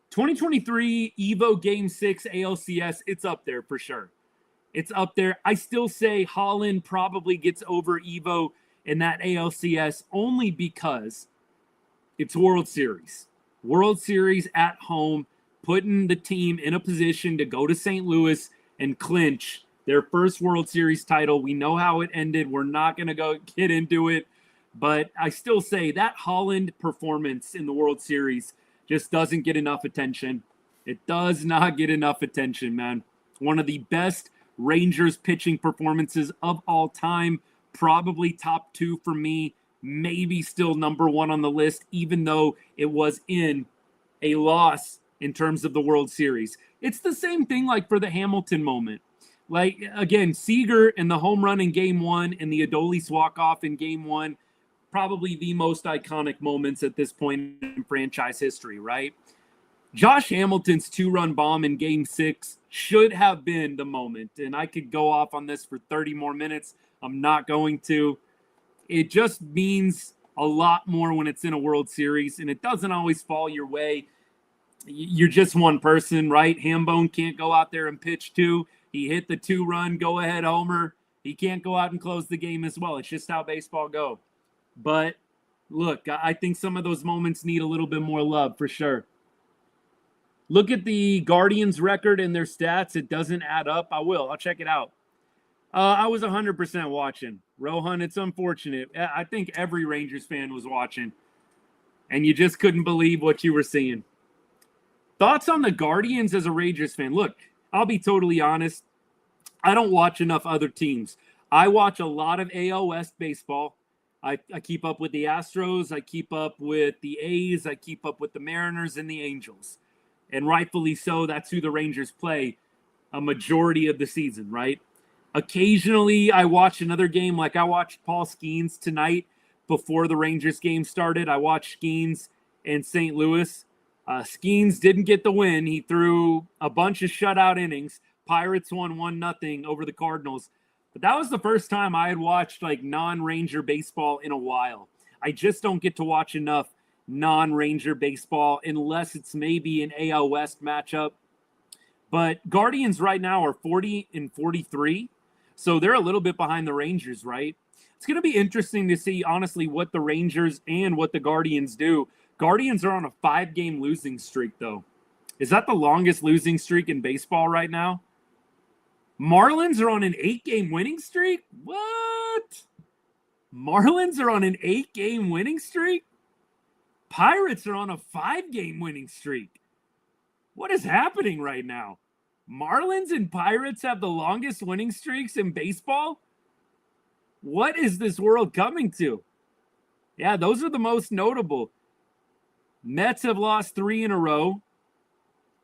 2023 Evo Game 6 ALCS, it's up there for sure. It's up there. I still say Holland probably gets over Evo in that ALCS only because it's World Series. World Series at home, putting the team in a position to go to St. Louis and clinch their first World Series title. We know how it ended. We're not going to get into it. But I still say that Holland performance in the World Series just doesn't get enough attention. It does not get enough attention, man. One of the best Rangers pitching performances of all time. Probably top 2 for me. Maybe still number 1 on the list, even though it was in a loss in terms of the World Series. It's the same thing like for the Hamilton moment. Like, again, Seager and the home run in Game 1 and the Adolis walk-off in Game 1, probably the most iconic moments at this point in franchise history, right? Josh Hamilton's 2-run bomb in Game 6 should have been the moment, and I could go off on this for 30 more minutes. I'm not going to. It just means a lot more when it's in a World Series, and it doesn't always fall your way. You're just one person, right? Hambone can't go out there and pitch 2. He hit the 2-run go-ahead homer. He can't go out and close the game as well. It's just how baseball go. But, look, I think some of those moments need a little bit more love for sure. Look at the Guardians record and their stats. It doesn't add up. I'll check it out. I was 100% watching. Rohan, it's unfortunate. I think every Rangers fan was watching. And you just couldn't believe what you were seeing. Thoughts on the Guardians as a Rangers fan? Look, I'll be totally honest. I don't watch enough other teams. I watch a lot of AL West baseball. I keep up with the Astros. I keep up with the A's. I keep up with the Mariners and the Angels. And rightfully so, that's who the Rangers play a majority of the season, right? Occasionally, I watch another game. Like I watched Paul Skeens tonight before the Rangers game started. I watched Skeens in St. Louis. Skeens didn't get the win. He threw a bunch of shutout innings. Pirates won 1-0 over the Cardinals. But that was the first time I had watched like non-Ranger baseball in a while. I just don't get to watch enough non-Ranger baseball unless it's maybe an AL West matchup. But Guardians right now are 40-43. So they're a little bit behind the Rangers, right? It's going to be interesting to see, honestly, what the Rangers and what the Guardians do. Guardians are on a 5-game losing streak, though. Is that the longest losing streak in baseball right now? Marlins are on an 8-game winning streak? What? Marlins are on an 8-game winning streak? Pirates are on a 5-game winning streak. What is happening right now? Marlins and Pirates have the longest winning streaks in baseball? What is this world coming to? Yeah, those are the most notable. Mets have lost 3 in a row.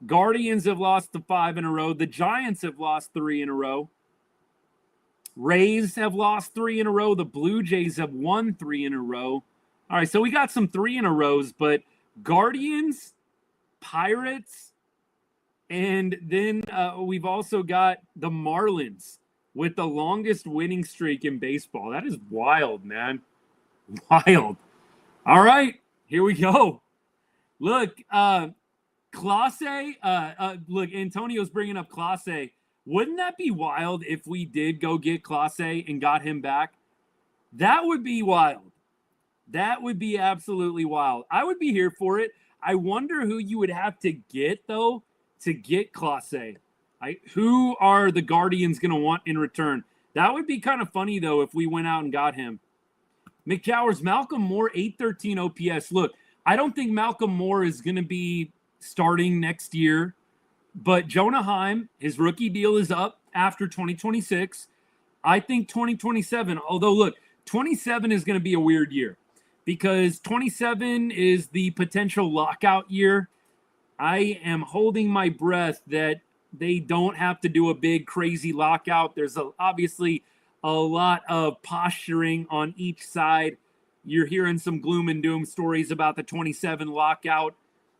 Guardians have lost 5 in a row. The Giants have lost 3 in a row. Rays have lost 3 in a row. The Blue Jays have won 3 in a row. All right, so we got some 3 in a rows, but Guardians, Pirates, and then we've also got the Marlins with the longest winning streak in baseball. That is wild, man. Wild. All right, here we go. Look, Clase, look, Antonio's bringing up Clase. Wouldn't that be wild if we did go get Clase and got him back? That would be wild. That would be absolutely wild. I would be here for it. I wonder who you would have to get, though, to get Clase. Who are the Guardians going to want in return? That would be kind of funny, though, if we went out and got him. McJowers, Malcolm Moore, 813 OPS. Look, I don't think Malcolm Moore is going to be starting next year, but Jonah Heim, his rookie deal is up after 2026. I think 2027, although, look, 27 is going to be a weird year because 27 is the potential lockout year. I am holding my breath that they don't have to do a big, crazy lockout. There's obviously a lot of posturing on each side. You're hearing some gloom and doom stories about the 27 lockout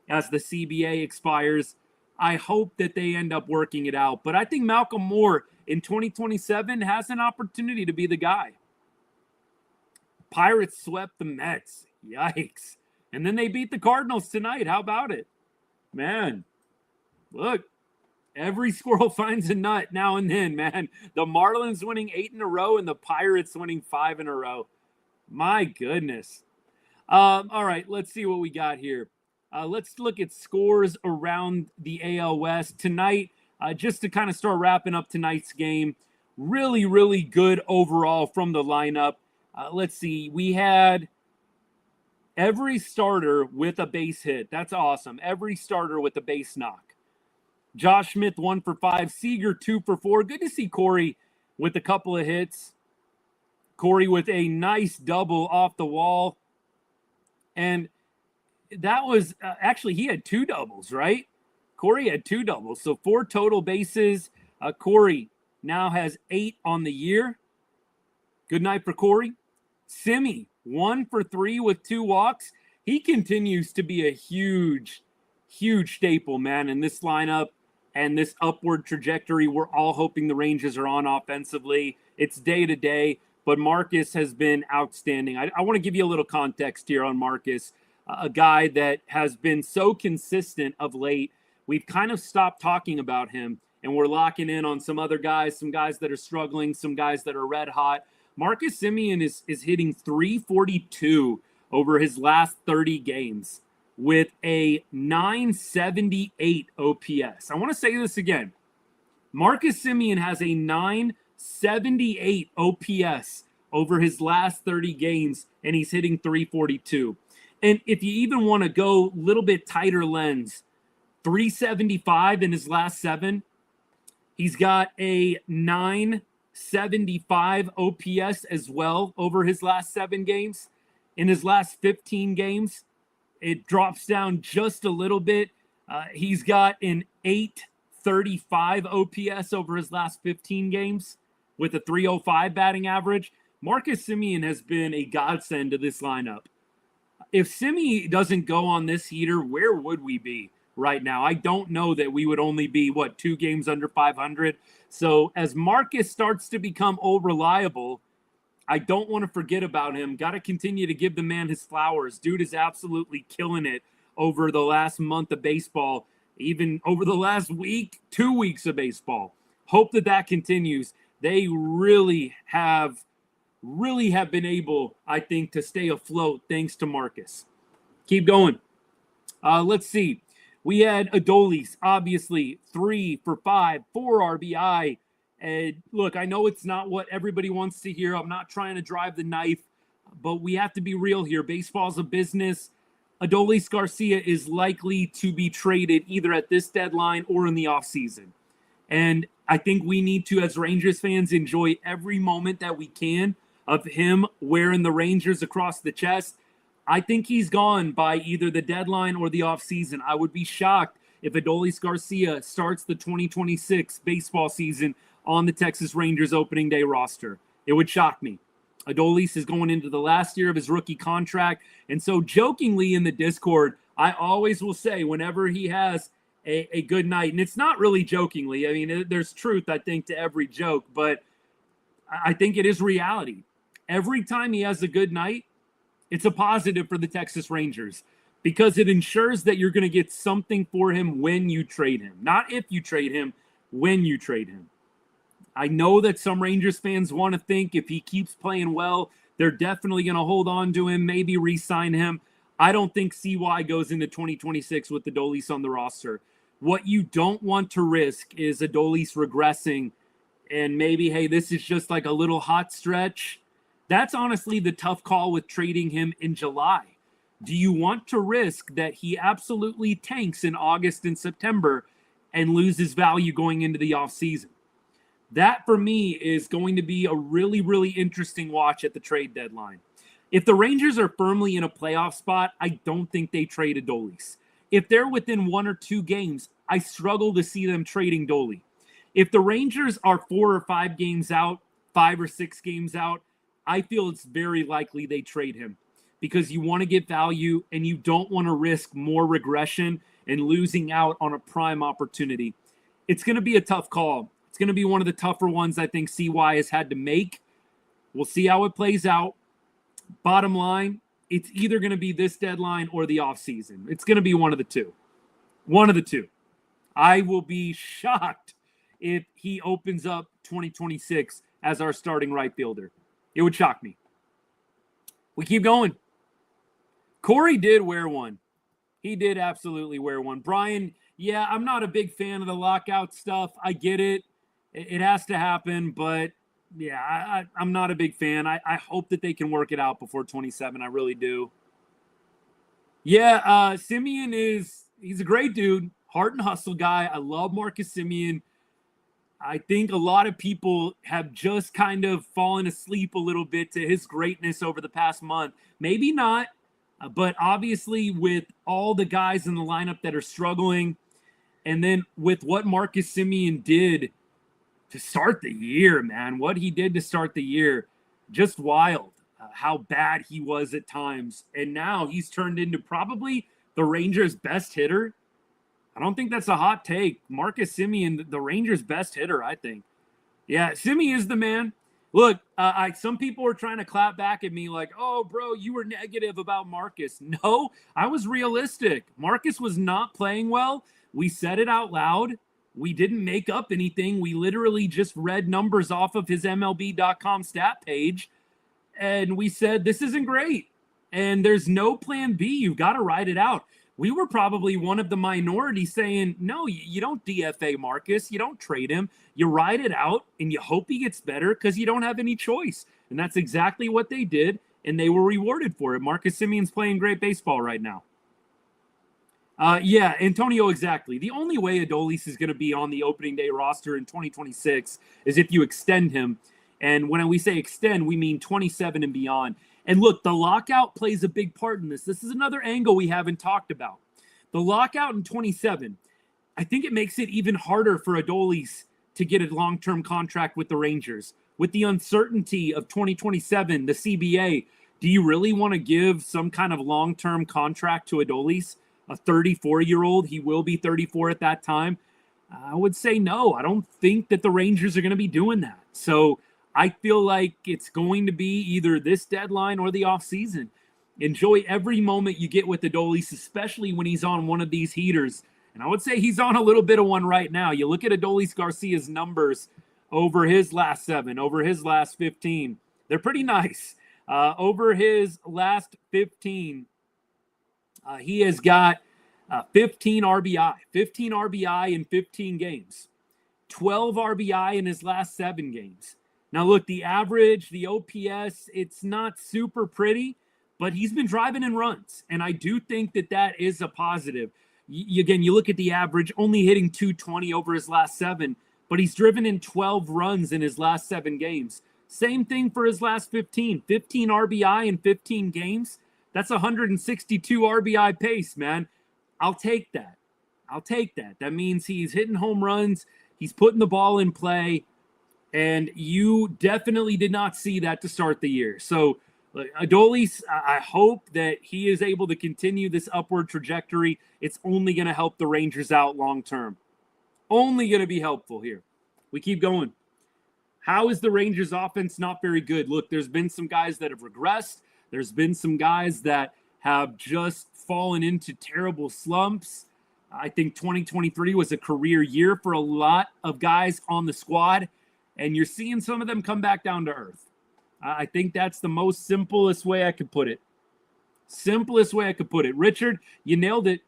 as the CBA expires. I hope that they end up working it out. But I think Malcolm Moore in 2027 has an opportunity to be the guy. Pirates swept the Mets. Yikes. And then they beat the Cardinals tonight. How about it? Man, look, every squirrel finds a nut now and then, man. The Marlins winning 8 in a row and the Pirates winning 5 in a row. My goodness. All right, let's see what we got here. Let's look at scores around the AL West tonight. Just to kind of start wrapping up tonight's game. Really, really good overall from the lineup. Let's see. We had every starter with a base hit. That's awesome. Every starter with a base knock. Josh Smith 1 for 5. Seager 2 for 4. Good to see Corey with a couple of hits. Corey with a nice double off the wall. And that was actually, he had 2 doubles, right? Corey had 2 doubles. So 4 total bases. Corey now has 8 on the year. Good night for Corey. Simi 1 for 3 with 2 walks. He continues to be a huge, huge staple, man, in this lineup and this upward trajectory we're all hoping the Rangers are on offensively. It's day to day, but Marcus has been outstanding. I want to give you a little context here on Marcus, a guy that has been so consistent of late. We've kind of stopped talking about him, and we're locking in on some other guys, some guys that are struggling, some guys that are red hot. Marcus Semien is hitting 342 over his last 30 games with a 978 OPS. I want to say this again. Marcus Semien has a 978 OPS over his last 30 games, and he's hitting 342. And if you even want to go a little bit tighter lens, 375 in his last 7. He's got a 975 OPS as well over his last 7 games. In his last 15 games, it drops down just a little bit. He's got an 835 OPS over his last 15 games with a 305 batting average. Marcus Semien has been a godsend to this lineup. If Simi doesn't go on this heater, where would we be right now? I don't know that we would only be, 2 games under 500. So as Marcus starts to become reliable, I don't want to forget about him. Got to continue to give the man his flowers. Dude is absolutely killing it over the last month of baseball, even over the last week, 2 weeks of baseball. Hope that continues. They really have been able, I think, to stay afloat thanks to Marcus. Keep going. Let's see. We had Adolis, obviously, 3 for 5, 4 RBI. And look, I know it's not what everybody wants to hear. I'm not trying to drive the knife, but we have to be real here. Baseball's a business. Adolis Garcia is likely to be traded either at this deadline or in the offseason. And I think we need to, as Rangers fans, enjoy every moment that we can of him wearing the Rangers across the chest. I think he's gone by either the deadline or the offseason. I would be shocked if Adolis Garcia starts the 2026 baseball season on the Texas Rangers opening day roster. It would shock me. Adolis is going into the last year of his rookie contract. And so jokingly in the Discord, I always will say whenever he has a good night, and it's not really jokingly. I mean, there's truth, I think, to every joke, but I think it is reality. Every time he has a good night, it's a positive for the Texas Rangers because it ensures that you're going to get something for him when you trade him. Not if you trade him, when you trade him. I know that some Rangers fans want to think if he keeps playing well, they're definitely going to hold on to him, maybe re-sign him. I don't think CY goes into 2026 with Adolis on the roster. What you don't want to risk is Adolis regressing and maybe, hey, this is just like a little hot stretch. That's honestly the tough call with trading him in July. Do you want to risk that he absolutely tanks in August and September and loses value going into the offseason? That, for me, is going to be a really, really interesting watch at the trade deadline. If the Rangers are firmly in a playoff spot, I don't think they trade Adolis. If they're within 1 or 2 games, I struggle to see them trading Doli. If the Rangers are 4 or 5 games out, 5 or 6 games out, I feel it's very likely they trade him because you want to get value and you don't want to risk more regression and losing out on a prime opportunity. It's going to be a tough call. It's going to be one of the tougher ones I think CY has had to make. We'll see how it plays out. Bottom line, it's either going to be this deadline or the offseason. It's going to be one of the two. One of the two. I will be shocked if he opens up 2026 as our starting right fielder. It would shock me. We keep going. Corey did wear one. He did absolutely wear one. Brian, yeah, I'm not a big fan of the lockout stuff. I get it. It has to happen, but yeah, I'm not a big fan. I hope that they can work it out before 27. I really do. Yeah, Simeon he's a great dude. Heart and hustle guy. I love Marcus Simeon. I think a lot of people have just kind of fallen asleep a little bit to his greatness over the past month. Maybe not, but obviously with all the guys in the lineup that are struggling, and then with what Marcus Simeon did to start the year, man, what he did to start the year, just wild. How bad he was at times. And now he's turned into probably the Rangers' best hitter. I don't think that's a hot take. Marcus Simeon, the Rangers' best hitter, I think. Yeah, Simeon is the man. Look, some people are trying to clap back at me like, oh, bro, you were negative about Marcus. No, I was realistic. Marcus was not playing well. We said it out loud. We didn't make up anything. We literally just read numbers off of his MLB.com stat page. And we said, this isn't great. And there's no plan B. You've got to ride it out. We were probably one of the minority saying, no, you don't DFA Marcus. You don't trade him. You ride it out and you hope he gets better because you don't have any choice. And that's exactly what they did. And they were rewarded for it. Marcus Simeon's playing great baseball right now. Yeah, Antonio, exactly. The only way Adolis is going to be on the opening day roster in 2026 is if you extend him. And when we say extend, we mean 27 and beyond. And look, the lockout plays a big part in this. This is another angle we haven't talked about. The lockout in 27, I think it makes it even harder for Adolis to get a long-term contract with the Rangers. With the uncertainty of 2027, the CBA, do you really want to give some kind of long-term contract to Adolis? A 34-year-old, he will be 34 at that time. I would say no. I don't think that the Rangers are going to be doing that. So I feel like it's going to be either this deadline or the offseason. Enjoy every moment you get with Adolis, especially when he's on one of these heaters. And I would say he's on a little bit of one right now. You look at Adolis Garcia's numbers over his last 7, over his last 15. They're pretty nice. Over his last 15, he has got 15 RBI in 15 games, 12 RBI in his last 7 games. Now, look, the average, the OPS, it's not super pretty, but he's been driving in runs, and I do think that that is a positive. Again, you look at the average, only hitting 220 over his last 7, but he's driven in 12 runs in his last 7 games. Same thing for his last 15 RBI in 15 games. That's 162 RBI pace, man. I'll take that. That means he's hitting home runs. He's putting the ball in play. And you definitely did not see that to start the year. So Adolis, I hope that he is able to continue this upward trajectory. It's only going to help the Rangers out long term. Only going to be helpful here. We keep going. How is the Rangers offense not very good? Look, there's been some guys that have regressed. There's been some guys that have just fallen into terrible slumps. I think 2023 was a career year for a lot of guys on the squad, and you're seeing some of them come back down to earth. I think that's the most simplest way I could put it. Richard, you nailed it.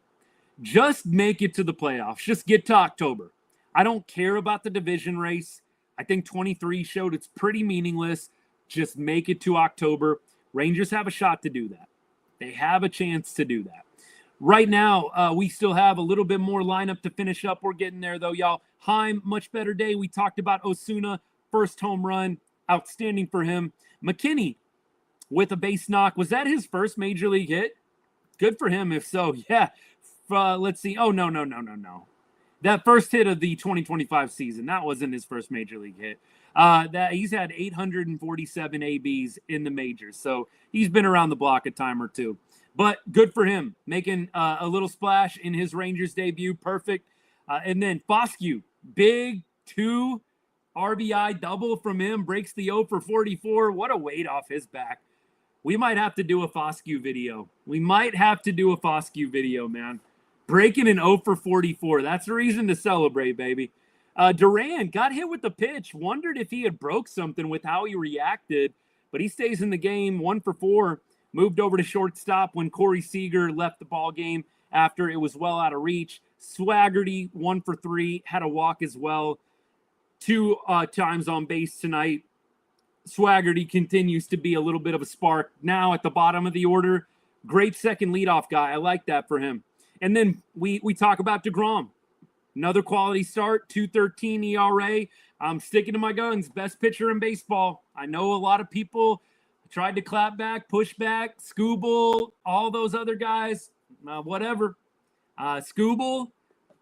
Just make it to the playoffs. Just get to October. I don't care about the division race. I think 23 showed it's pretty meaningless. Just make it to October. Rangers have a shot to do that. They have a chance to do that. Right now, we still have a little bit more lineup to finish up. We're getting there, though, y'all. Heim, much better day. We talked about Osuna, first home run. Outstanding for him. McKinney with a base knock. Was that his first major league hit? Good for him, if so. Yeah. Let's see. Oh, no. That first hit of the 2025 season, that wasn't his first major league hit. That he's had 847 ABs in the majors, so he's been around the block a time or two. But good for him, making a little splash in his Rangers debut. Perfect. And then Foscue, big 2 RBI double from him, breaks the 0 for 44. What a weight off his back. We might have to do a Foscue video. Man. Breaking an 0 for 44. That's a reason to celebrate, baby. Duran got hit with the pitch. Wondered if he had broke something with how he reacted, but he stays in the game. 1 for 4. Moved over to shortstop when Corey Seager left the ball game after it was well out of reach. Swaggerty, 1 for 3. Had a walk as well. 2 times on base tonight. Swaggerty continues to be a little bit of a spark. Now at the bottom of the order. Great second leadoff guy. I like that for him. And then we talk about deGrom. Another quality start, 2.13 ERA. I'm sticking to my guns. Best pitcher in baseball. I know a lot of people tried to clap back, push back, Scooble, all those other guys. Whatever. Scooble,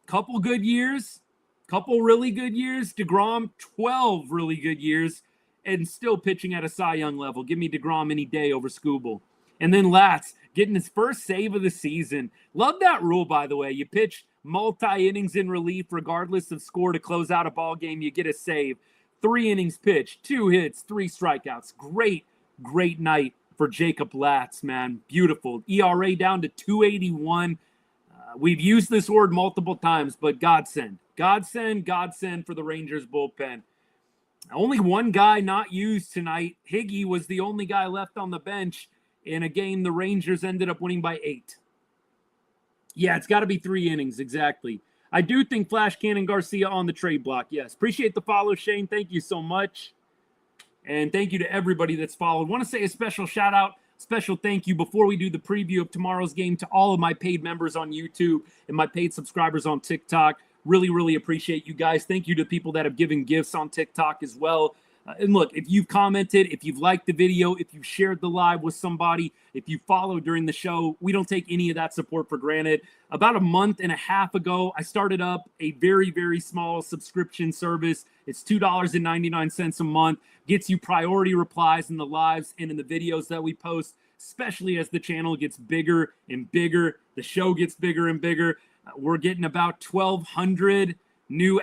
couple really good years. deGrom, 12 really good years, and still pitching at a Cy Young level. Give me deGrom any day over Scooble. And then Latz, getting his first save of the season. Love that rule, by the way. You pitch multi-innings in relief, regardless of score, to close out a ball game. You get a save. 3 innings pitched, 2 hits, 3 strikeouts. Great night for Jacob Latz, man. Beautiful. ERA down to 2.81. We've used this word multiple times, but godsend for the Rangers bullpen. Only one guy not used tonight. Higgy was the only guy left on the bench in a game the Rangers ended up winning by 8. Yeah, it's got to be 3 innings, exactly. I do think Flash Cannon Garcia on the trade block, yes. Appreciate the follow, Shane. Thank you so much. And thank you to everybody that's followed. Want to say a special shout out, special thank you before we do the preview of tomorrow's game to all of my paid members on YouTube and my paid subscribers on TikTok. Really appreciate you guys. Thank you to people that have given gifts on TikTok as well. And look, if you've commented, if you've liked the video, if you've shared the live with somebody, if you followed during the show, we don't take any of that support for granted. About a month and a half ago, I started up a very small subscription service. It's $2.99 a month. Gets you priority replies in the lives and in the videos that we post, especially as the channel gets bigger and bigger. The show gets bigger and bigger. We're getting about 1,200 new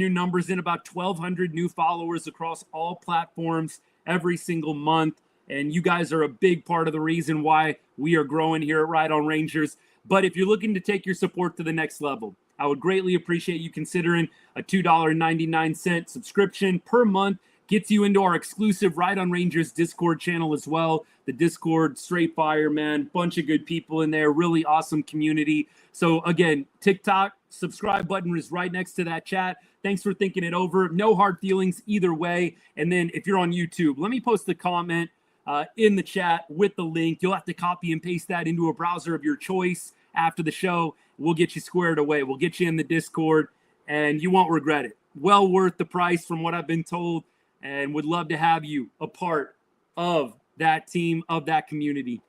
numbers in, about 1,200 new followers across all platforms every single month. And you guys are a big part of the reason why we are growing here at Right on Rangers. But if you're looking to take your support to the next level, I would greatly appreciate you considering a $2.99 subscription per month. Gets you into our exclusive Right on Rangers Discord channel as well. The Discord, straight fire, man. Bunch of good people in there. Really awesome community. So again, TikTok, subscribe button is right next to that chat. Thanks for thinking it over. No hard feelings either way. And then if you're on YouTube, let me post a comment in the chat with the link. You'll have to copy and paste that into a browser of your choice after the show. We'll get you squared away. We'll get you in the Discord, and you won't regret it. Well worth the price from what I've been told, and would love to have you a part of that team, of that community.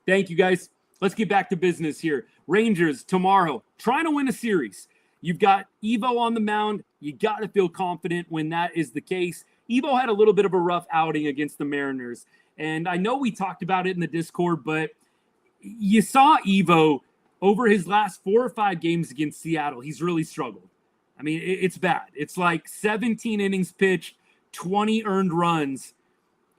Thank you, guys. Let's get back to business here. Rangers tomorrow, trying to win a series. You've got Evo on the mound. You got to feel confident when that is the case. Evo had a little bit of a rough outing against the Mariners. And I know we talked about it in the Discord, but you saw Evo over his last 4 or 5 games against Seattle. He's really struggled. I mean, it's bad. It's like 17 innings pitched, 20 earned runs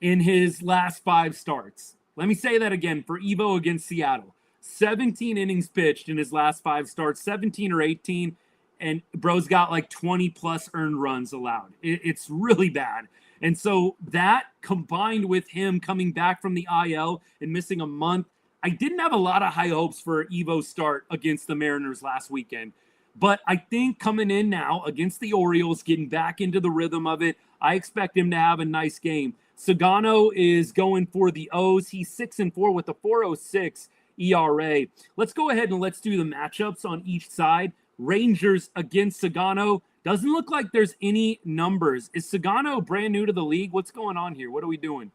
in his last 5 starts. Let me say that again for Evo against Seattle. 17 innings pitched in his last 5 starts, 17 or 18, and bro's got like 20 plus earned runs allowed. It's really bad. And so that combined with him coming back from the IL and missing a month, I didn't have a lot of high hopes for Evo's start against the Mariners last weekend. But I think coming in now against the Orioles, getting back into the rhythm of it, I expect him to have a nice game. Sagano is going for the O's. He's 6-4 with a 4.06 ERA. Let's go ahead and let's do the matchups on each side. Rangers against Sagano. Doesn't look like there's any numbers. Is Sagano brand new to the league? What's going on here? What are we doing?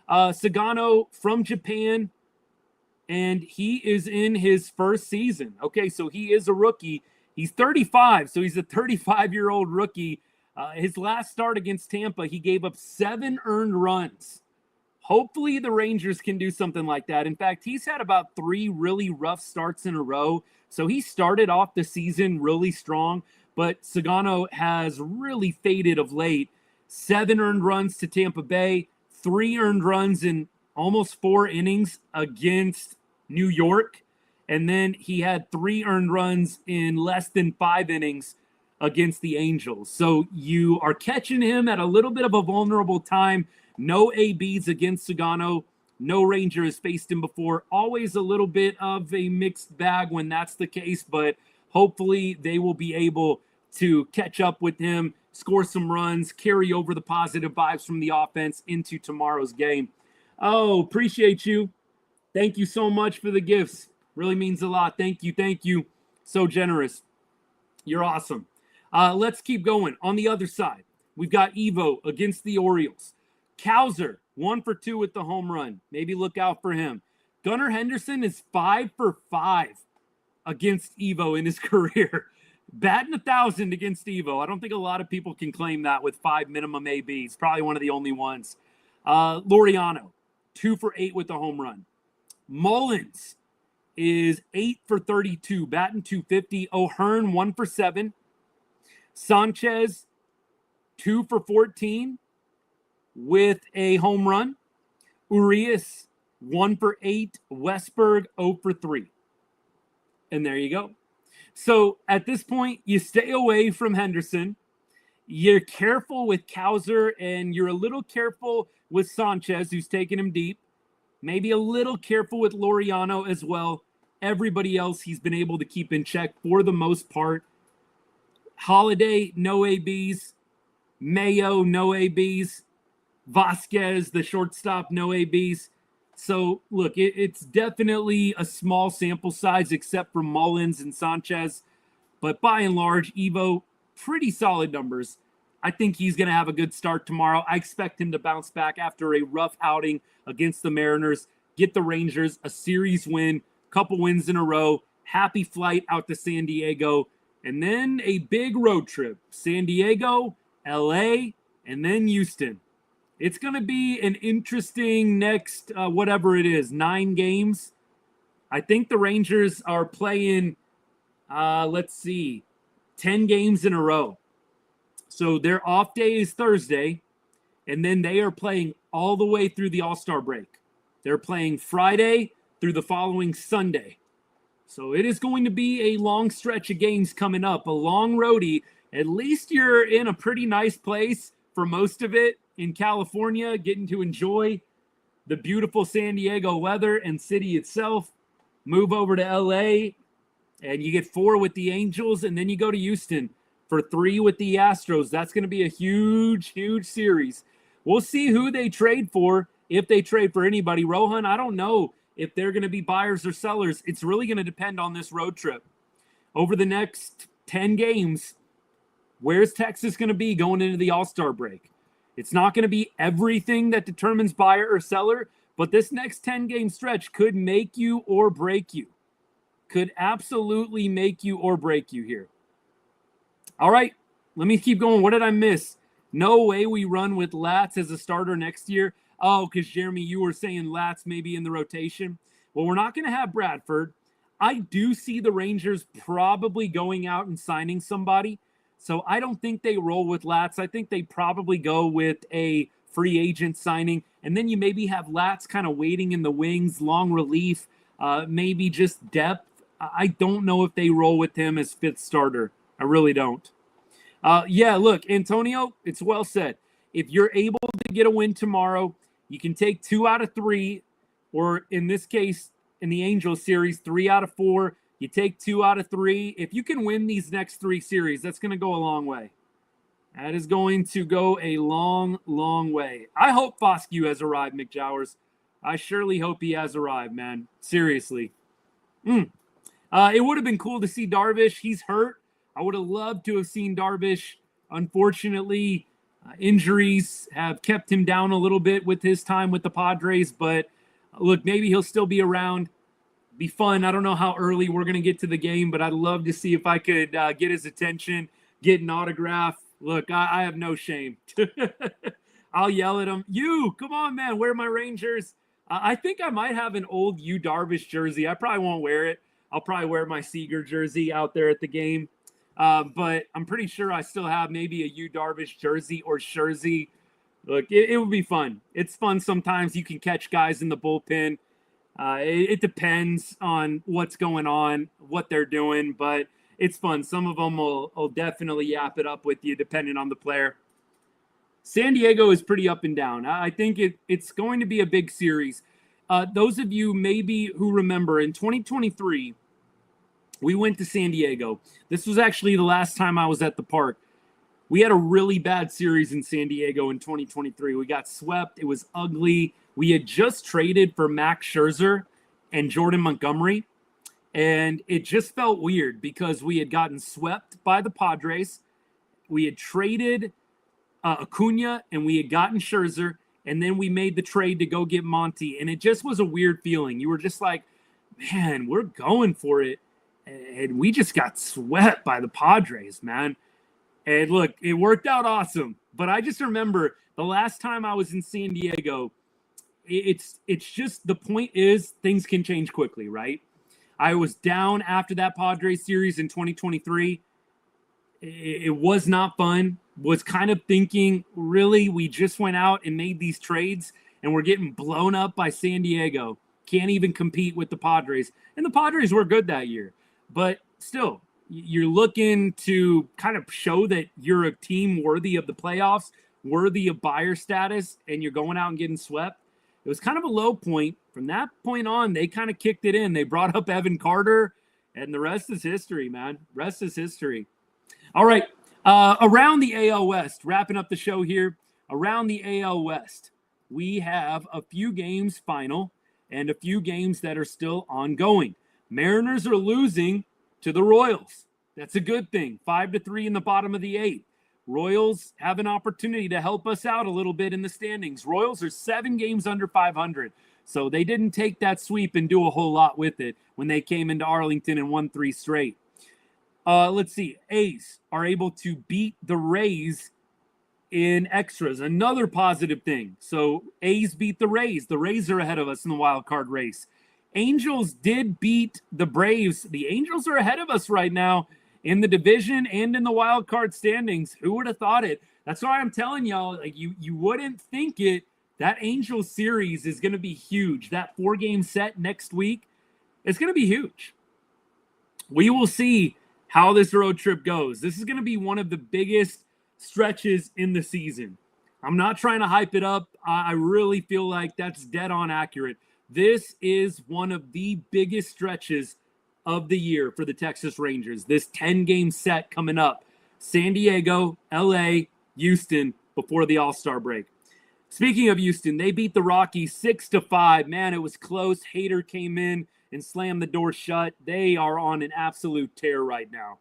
Sagano from Japan, and he is in his first season. Okay, so he is a rookie. He's 35, so he's a 35-year-old rookie. His last start against Tampa, he gave up 7 earned runs. Hopefully the Rangers can do something like that. In fact, he's had about 3 really rough starts in a row. So he started off the season really strong, but Sagano has really faded of late. 7 earned runs to Tampa Bay, 3 earned runs in almost 4 innings against New York. And then he had 3 earned runs in less than 5 innings against the Angels. So you are catching him at a little bit of a vulnerable time. No ABs against Sagano. No Ranger has faced him before. Always a little bit of a mixed bag when that's the case, but hopefully they will be able to catch up with him, score some runs, carry over the positive vibes from the offense into tomorrow's game. Oh, appreciate you. Thank you so much for the gifts. Really means a lot. Thank you. Thank you. So generous. You're awesome. Let's keep going. On the other side, we've got Evo against the Orioles. Cowser, 1 for 2 with the home run. Maybe look out for him. Gunnar Henderson is 5 for 5 against Evo in his career. Batting 1,000 against Evo. I don't think a lot of people can claim that with 5 minimum ABs. Probably one of the only ones. Laureano, 2 for 8 with the home run. Mullins is 8 for 32, batting 250. O'Hearn, 1 for 7. Sanchez, 2 for 14 with a home run. Urias, 1 for 8. Westberg, 0 for 3. And there you go. So at this point, you stay away from Henderson. You're careful with Cowser, and you're a little careful with Sanchez, who's taking him deep. Maybe a little careful with Laureano as well. Everybody else he's been able to keep in check for the most part. Holiday, no ABs. Mayo, no ABs. Vasquez, the shortstop, no ABs. So, look, it's definitely a small sample size except for Mullins and Sanchez. But by and large, Evo, pretty solid numbers. I think he's going to have a good start tomorrow. I expect him to bounce back after a rough outing against the Mariners, get the Rangers a series win, couple wins in a row, happy flight out to San Diego, and then a big road trip. San Diego, LA, and then Houston. It's going to be an interesting next, 9 games. I think the Rangers are playing, 10 games in a row. So their off day is Thursday, and then they are playing all the way through the All-Star break. They're playing Friday through the following Sunday. So it is going to be a long stretch of games coming up, a long roadie. At least you're in a pretty nice place for most of it in California, getting to enjoy the beautiful San Diego weather and city itself. Move over to LA, and you get 4 with the Angels, and then you go to Houston for 3 with the Astros. That's going to be a huge, huge series. We'll see who they trade for, if they trade for anybody. Rohan, I don't know if they're going to be buyers or sellers. It's really going to depend on this road trip. Over the next 10 games, where's Texas going to be going into the All-Star break? It's not going to be everything that determines buyer or seller, But this next 10-game stretch could make you or break you. Could absolutely make you or break you here. All right, let me keep going. What did I miss? No way we run with Latz as a starter next year. Oh, because Jeremy, you were saying Latz maybe in the rotation. Well, we're not going to have Bradford. I do see the Rangers probably going out and signing somebody. So I don't think they roll with Latz. I think they probably go with a free agent signing. And then you maybe have Latz kind of waiting in the wings, long relief, maybe just depth. I don't know if they roll with him as fifth starter. I really don't. Yeah, look, Antonio, it's well said. If you're able to get a win tomorrow, you can take 2 out of 3, or in this case, in the Angels series, 3 out of 4. You take 2 out of 3. If you can win these next 3 series, that's going to go a long way. That is going to go a long, long way. I hope Foscue has arrived, McJowers. I surely hope he has arrived, man. Seriously. It would have been cool to see Darvish. He's hurt. I would have loved to have seen Darvish. Unfortunately, injuries have kept him down a little bit with his time with the Padres. But look, maybe he'll still be around. Be fun. I don't know how early we're going to get to the game, but I'd love to see if I could get his attention, get an autograph. Look, I have no shame. I'll yell at him. You, come on, man. Where are my Rangers? I think I might have an old Yu Darvish jersey. I probably won't wear it. I'll probably wear my Seager jersey out there at the game. But I'm pretty sure I still have maybe a Yu Darvish jersey or jersey. Look, it would be fun. It's fun sometimes. You can catch guys in the bullpen. It depends on what's going on, what they're doing, but it's fun. Some of them will definitely yap it up with you depending on the player. San Diego is pretty up and down. I think it's going to be a big series. Those of you maybe who remember, in 2023, we went to San Diego. This was actually the last time I was at the park. We had a really bad series in San Diego in 2023. We got swept. It was ugly. We had just traded for Max Scherzer and Jordan Montgomery. And it just felt weird because we had gotten swept by the Padres. We had traded Acuna and we had gotten Scherzer. And then we made the trade to go get Monty. And it just was a weird feeling. You were just like, man, we're going for it. And we just got swept by the Padres, man. And look, it worked out awesome. But I just remember the last time I was in San Diego, it's just, the point is things can change quickly, right? I was down after that Padres series in 2023. It was not fun. Was kind of thinking, really, we just went out and made these trades and we're getting blown up by San Diego. Can't even compete with the Padres. And the Padres were good that year. But still, you're looking to kind of show that you're a team worthy of the playoffs, worthy of buyer status, and you're going out and getting swept. It was kind of a low point. From that point on, they kind of kicked it in. They brought up Evan Carter, and the rest is history, man. Rest is history. All right, around the AL West, wrapping up the show here, around the AL West, we have a few games final and a few games that are still ongoing. Mariners are losing to the Royals. That's a good thing. 5-3 in the bottom of the 8th. Royals have an opportunity to help us out a little bit in the standings. Royals are 7 games under 500. So they didn't take that sweep and do a whole lot with it when they came into Arlington and won 3 straight. Let's see. A's are able to beat the Rays in extras. Another positive thing. So A's beat the Rays. The Rays are ahead of us in the wild card race. Angels did beat the Braves. The Angels are ahead of us right now in the division and in the wild card standings. Who would have thought it? That's why I'm telling y'all, like you wouldn't think it. That Angels series is going to be huge. That 4-game set next week is going to be huge. We will see how this road trip goes. This is going to be one of the biggest stretches in the season. I'm not trying to hype it up. I really feel like that's dead on accurate. This is one of the biggest stretches of the year for the Texas Rangers. This 10-game set coming up. San Diego, LA, Houston before the All-Star break. Speaking of Houston, they beat the Rockies 6-5. Man, it was close. Hader came in and slammed the door shut. They are on an absolute tear right now.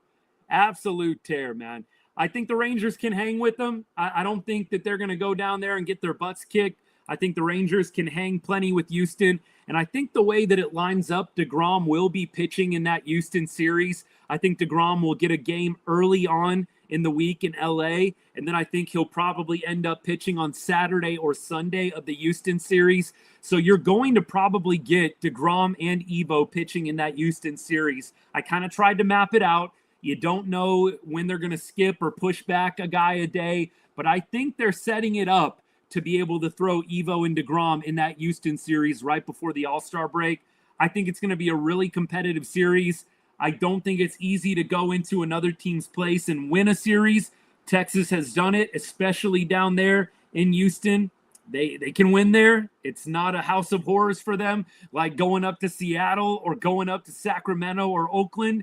Absolute tear, man. I think the Rangers can hang with them. I don't think that they're going to go down there and get their butts kicked. I think the Rangers can hang plenty with Houston. And I think the way that it lines up, deGrom will be pitching in that Houston series. I think deGrom will get a game early on in the week in LA. And then I think he'll probably end up pitching on Saturday or Sunday of the Houston series. So you're going to probably get deGrom and Evo pitching in that Houston series. I kind of tried to map it out. You don't know when they're going to skip or push back a guy a day, but I think they're setting it up to be able to throw Evo and deGrom in that Houston series right before the All-Star break. I think it's going to be a really competitive series. I don't think it's easy to go into another team's place and win a series. Texas has done it, especially down there in Houston. They can win there. It's not a house of horrors for them, like going up to Seattle or going up to Sacramento or Oakland.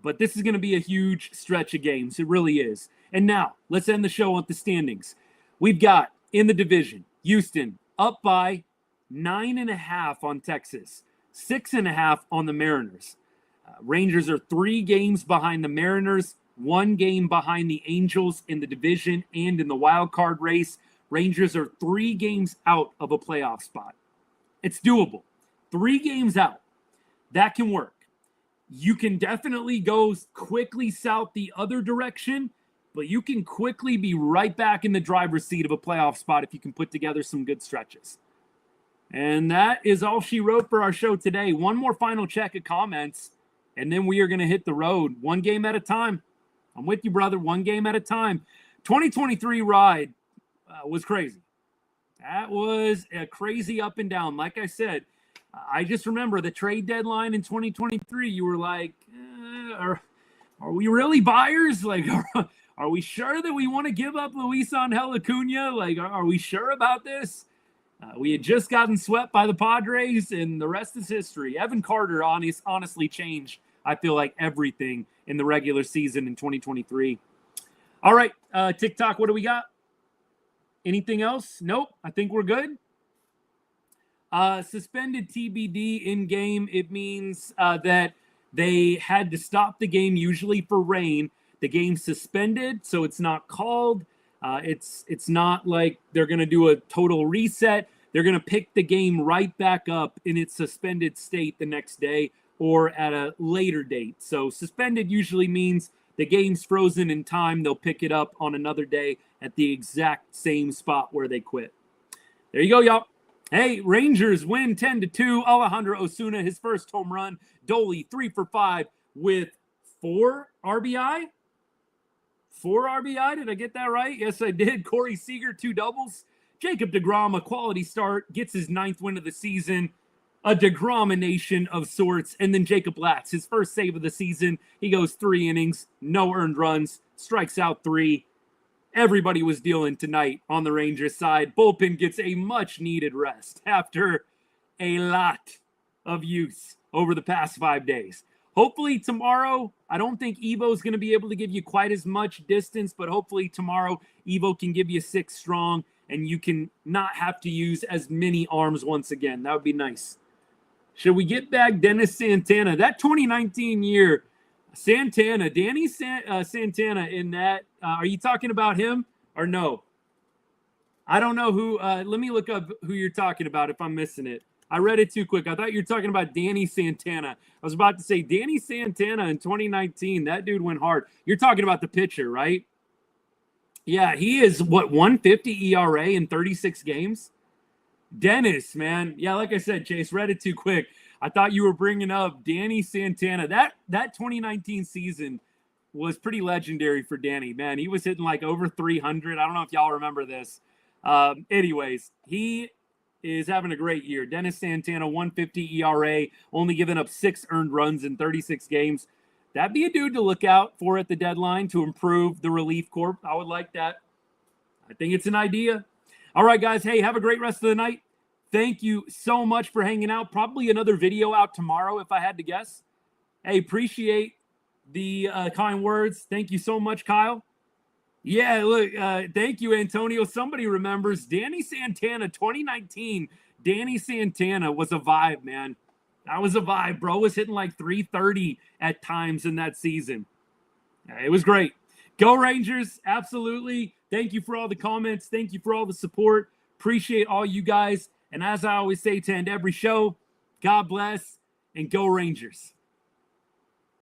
But this is going to be a huge stretch of games. It really is. And now, let's end the show with the standings. We've got, in the division, Houston up by 9.5 on Texas, 6.5 on the Mariners. Rangers are 3 games behind the Mariners, 1 game behind the Angels in the division and in the wild card race. Rangers are 3 games out of a playoff spot. It's doable. 3 games out. That can work. You can definitely go quickly south the other direction, but you can quickly be right back in the driver's seat of a playoff spot if you can put together some good stretches. And that is all she wrote for our show today. One more final check of comments, and then we are going to hit the road 1 game at a time. I'm with you, brother. 1 game at a time. 2023 ride was crazy. That was a crazy up and down. Like I said, I just remember the trade deadline in 2023. You were like, are we really buyers? Like, are we sure that we want to give up Luis Angel Acuna? Like, are we sure about this? We had just gotten swept by the Padres, and the rest is history. Evan Carter honestly changed, I feel like, everything in the regular season in 2023. All right, TikTok, what do we got? Anything else? Nope, I think we're good. Suspended TBD in game. It means that they had to stop the game, usually for rain. The game's suspended, so it's not called. It's not like they're going to do a total reset. They're going to pick the game right back up in its suspended state the next day or at a later date. So suspended usually means the game's frozen in time. They'll pick it up on another day at the exact same spot where they quit. There you go, y'all. Hey, Rangers win 10-2. Alejandro Osuna, his first home run. Doli, 3 for 5 with 4 RBI. 4 RBI, did I get that right? Yes, I did. Corey Seager, 2 doubles. Jacob deGrom, a quality start, gets his 9th win of the season. A deGromination of sorts. And then Jacob Latz, his first save of the season. He goes 3 innings, no earned runs, strikes out 3. Everybody was dealing tonight on the Rangers side. Bullpen gets a much-needed rest after a lot of use over the past 5 days. Hopefully tomorrow, I don't think Evo's going to be able to give you quite as much distance, but hopefully tomorrow Evo can give you 6 strong and you can not have to use as many arms once again. That would be nice. Should we get back Dennis Santana? That 2019 year, Santana, Danny Santana in that, are you talking about him or no? I don't know who, let me look up who you're talking about if I'm missing it. I read it too quick. I thought you were talking about Danny Santana. I was about to say Danny Santana in 2019. That dude went hard. You're talking about the pitcher, right? Yeah, he is, 150 ERA in 36 games? Dennis, man. Yeah, like I said, Chase, read it too quick. I thought you were bringing up Danny Santana. That 2019 season was pretty legendary for Danny, man. He was hitting like over 300. I don't know if y'all remember this. Anyways, he is having a great year. Dennis Santana, 150 ERA, only giving up 6 earned runs in 36 games. That'd be a dude to look out for at the deadline to improve the relief corps. I would like that. I think it's an idea. All right, guys. Hey, have a great rest of the night. Thank you so much for hanging out. Probably another video out tomorrow if I had to guess. Hey, appreciate the kind words. Thank you so much, Kyle. Yeah, look, thank you, Antonio. Somebody remembers Danny Santana, 2019. Danny Santana was a vibe, man. That was a vibe. Bro was hitting like 330 at times in that season. It was great. Go Rangers, absolutely. Thank you for all the comments. Thank you for all the support. Appreciate all you guys. And as I always say to end every show, God bless and go Rangers.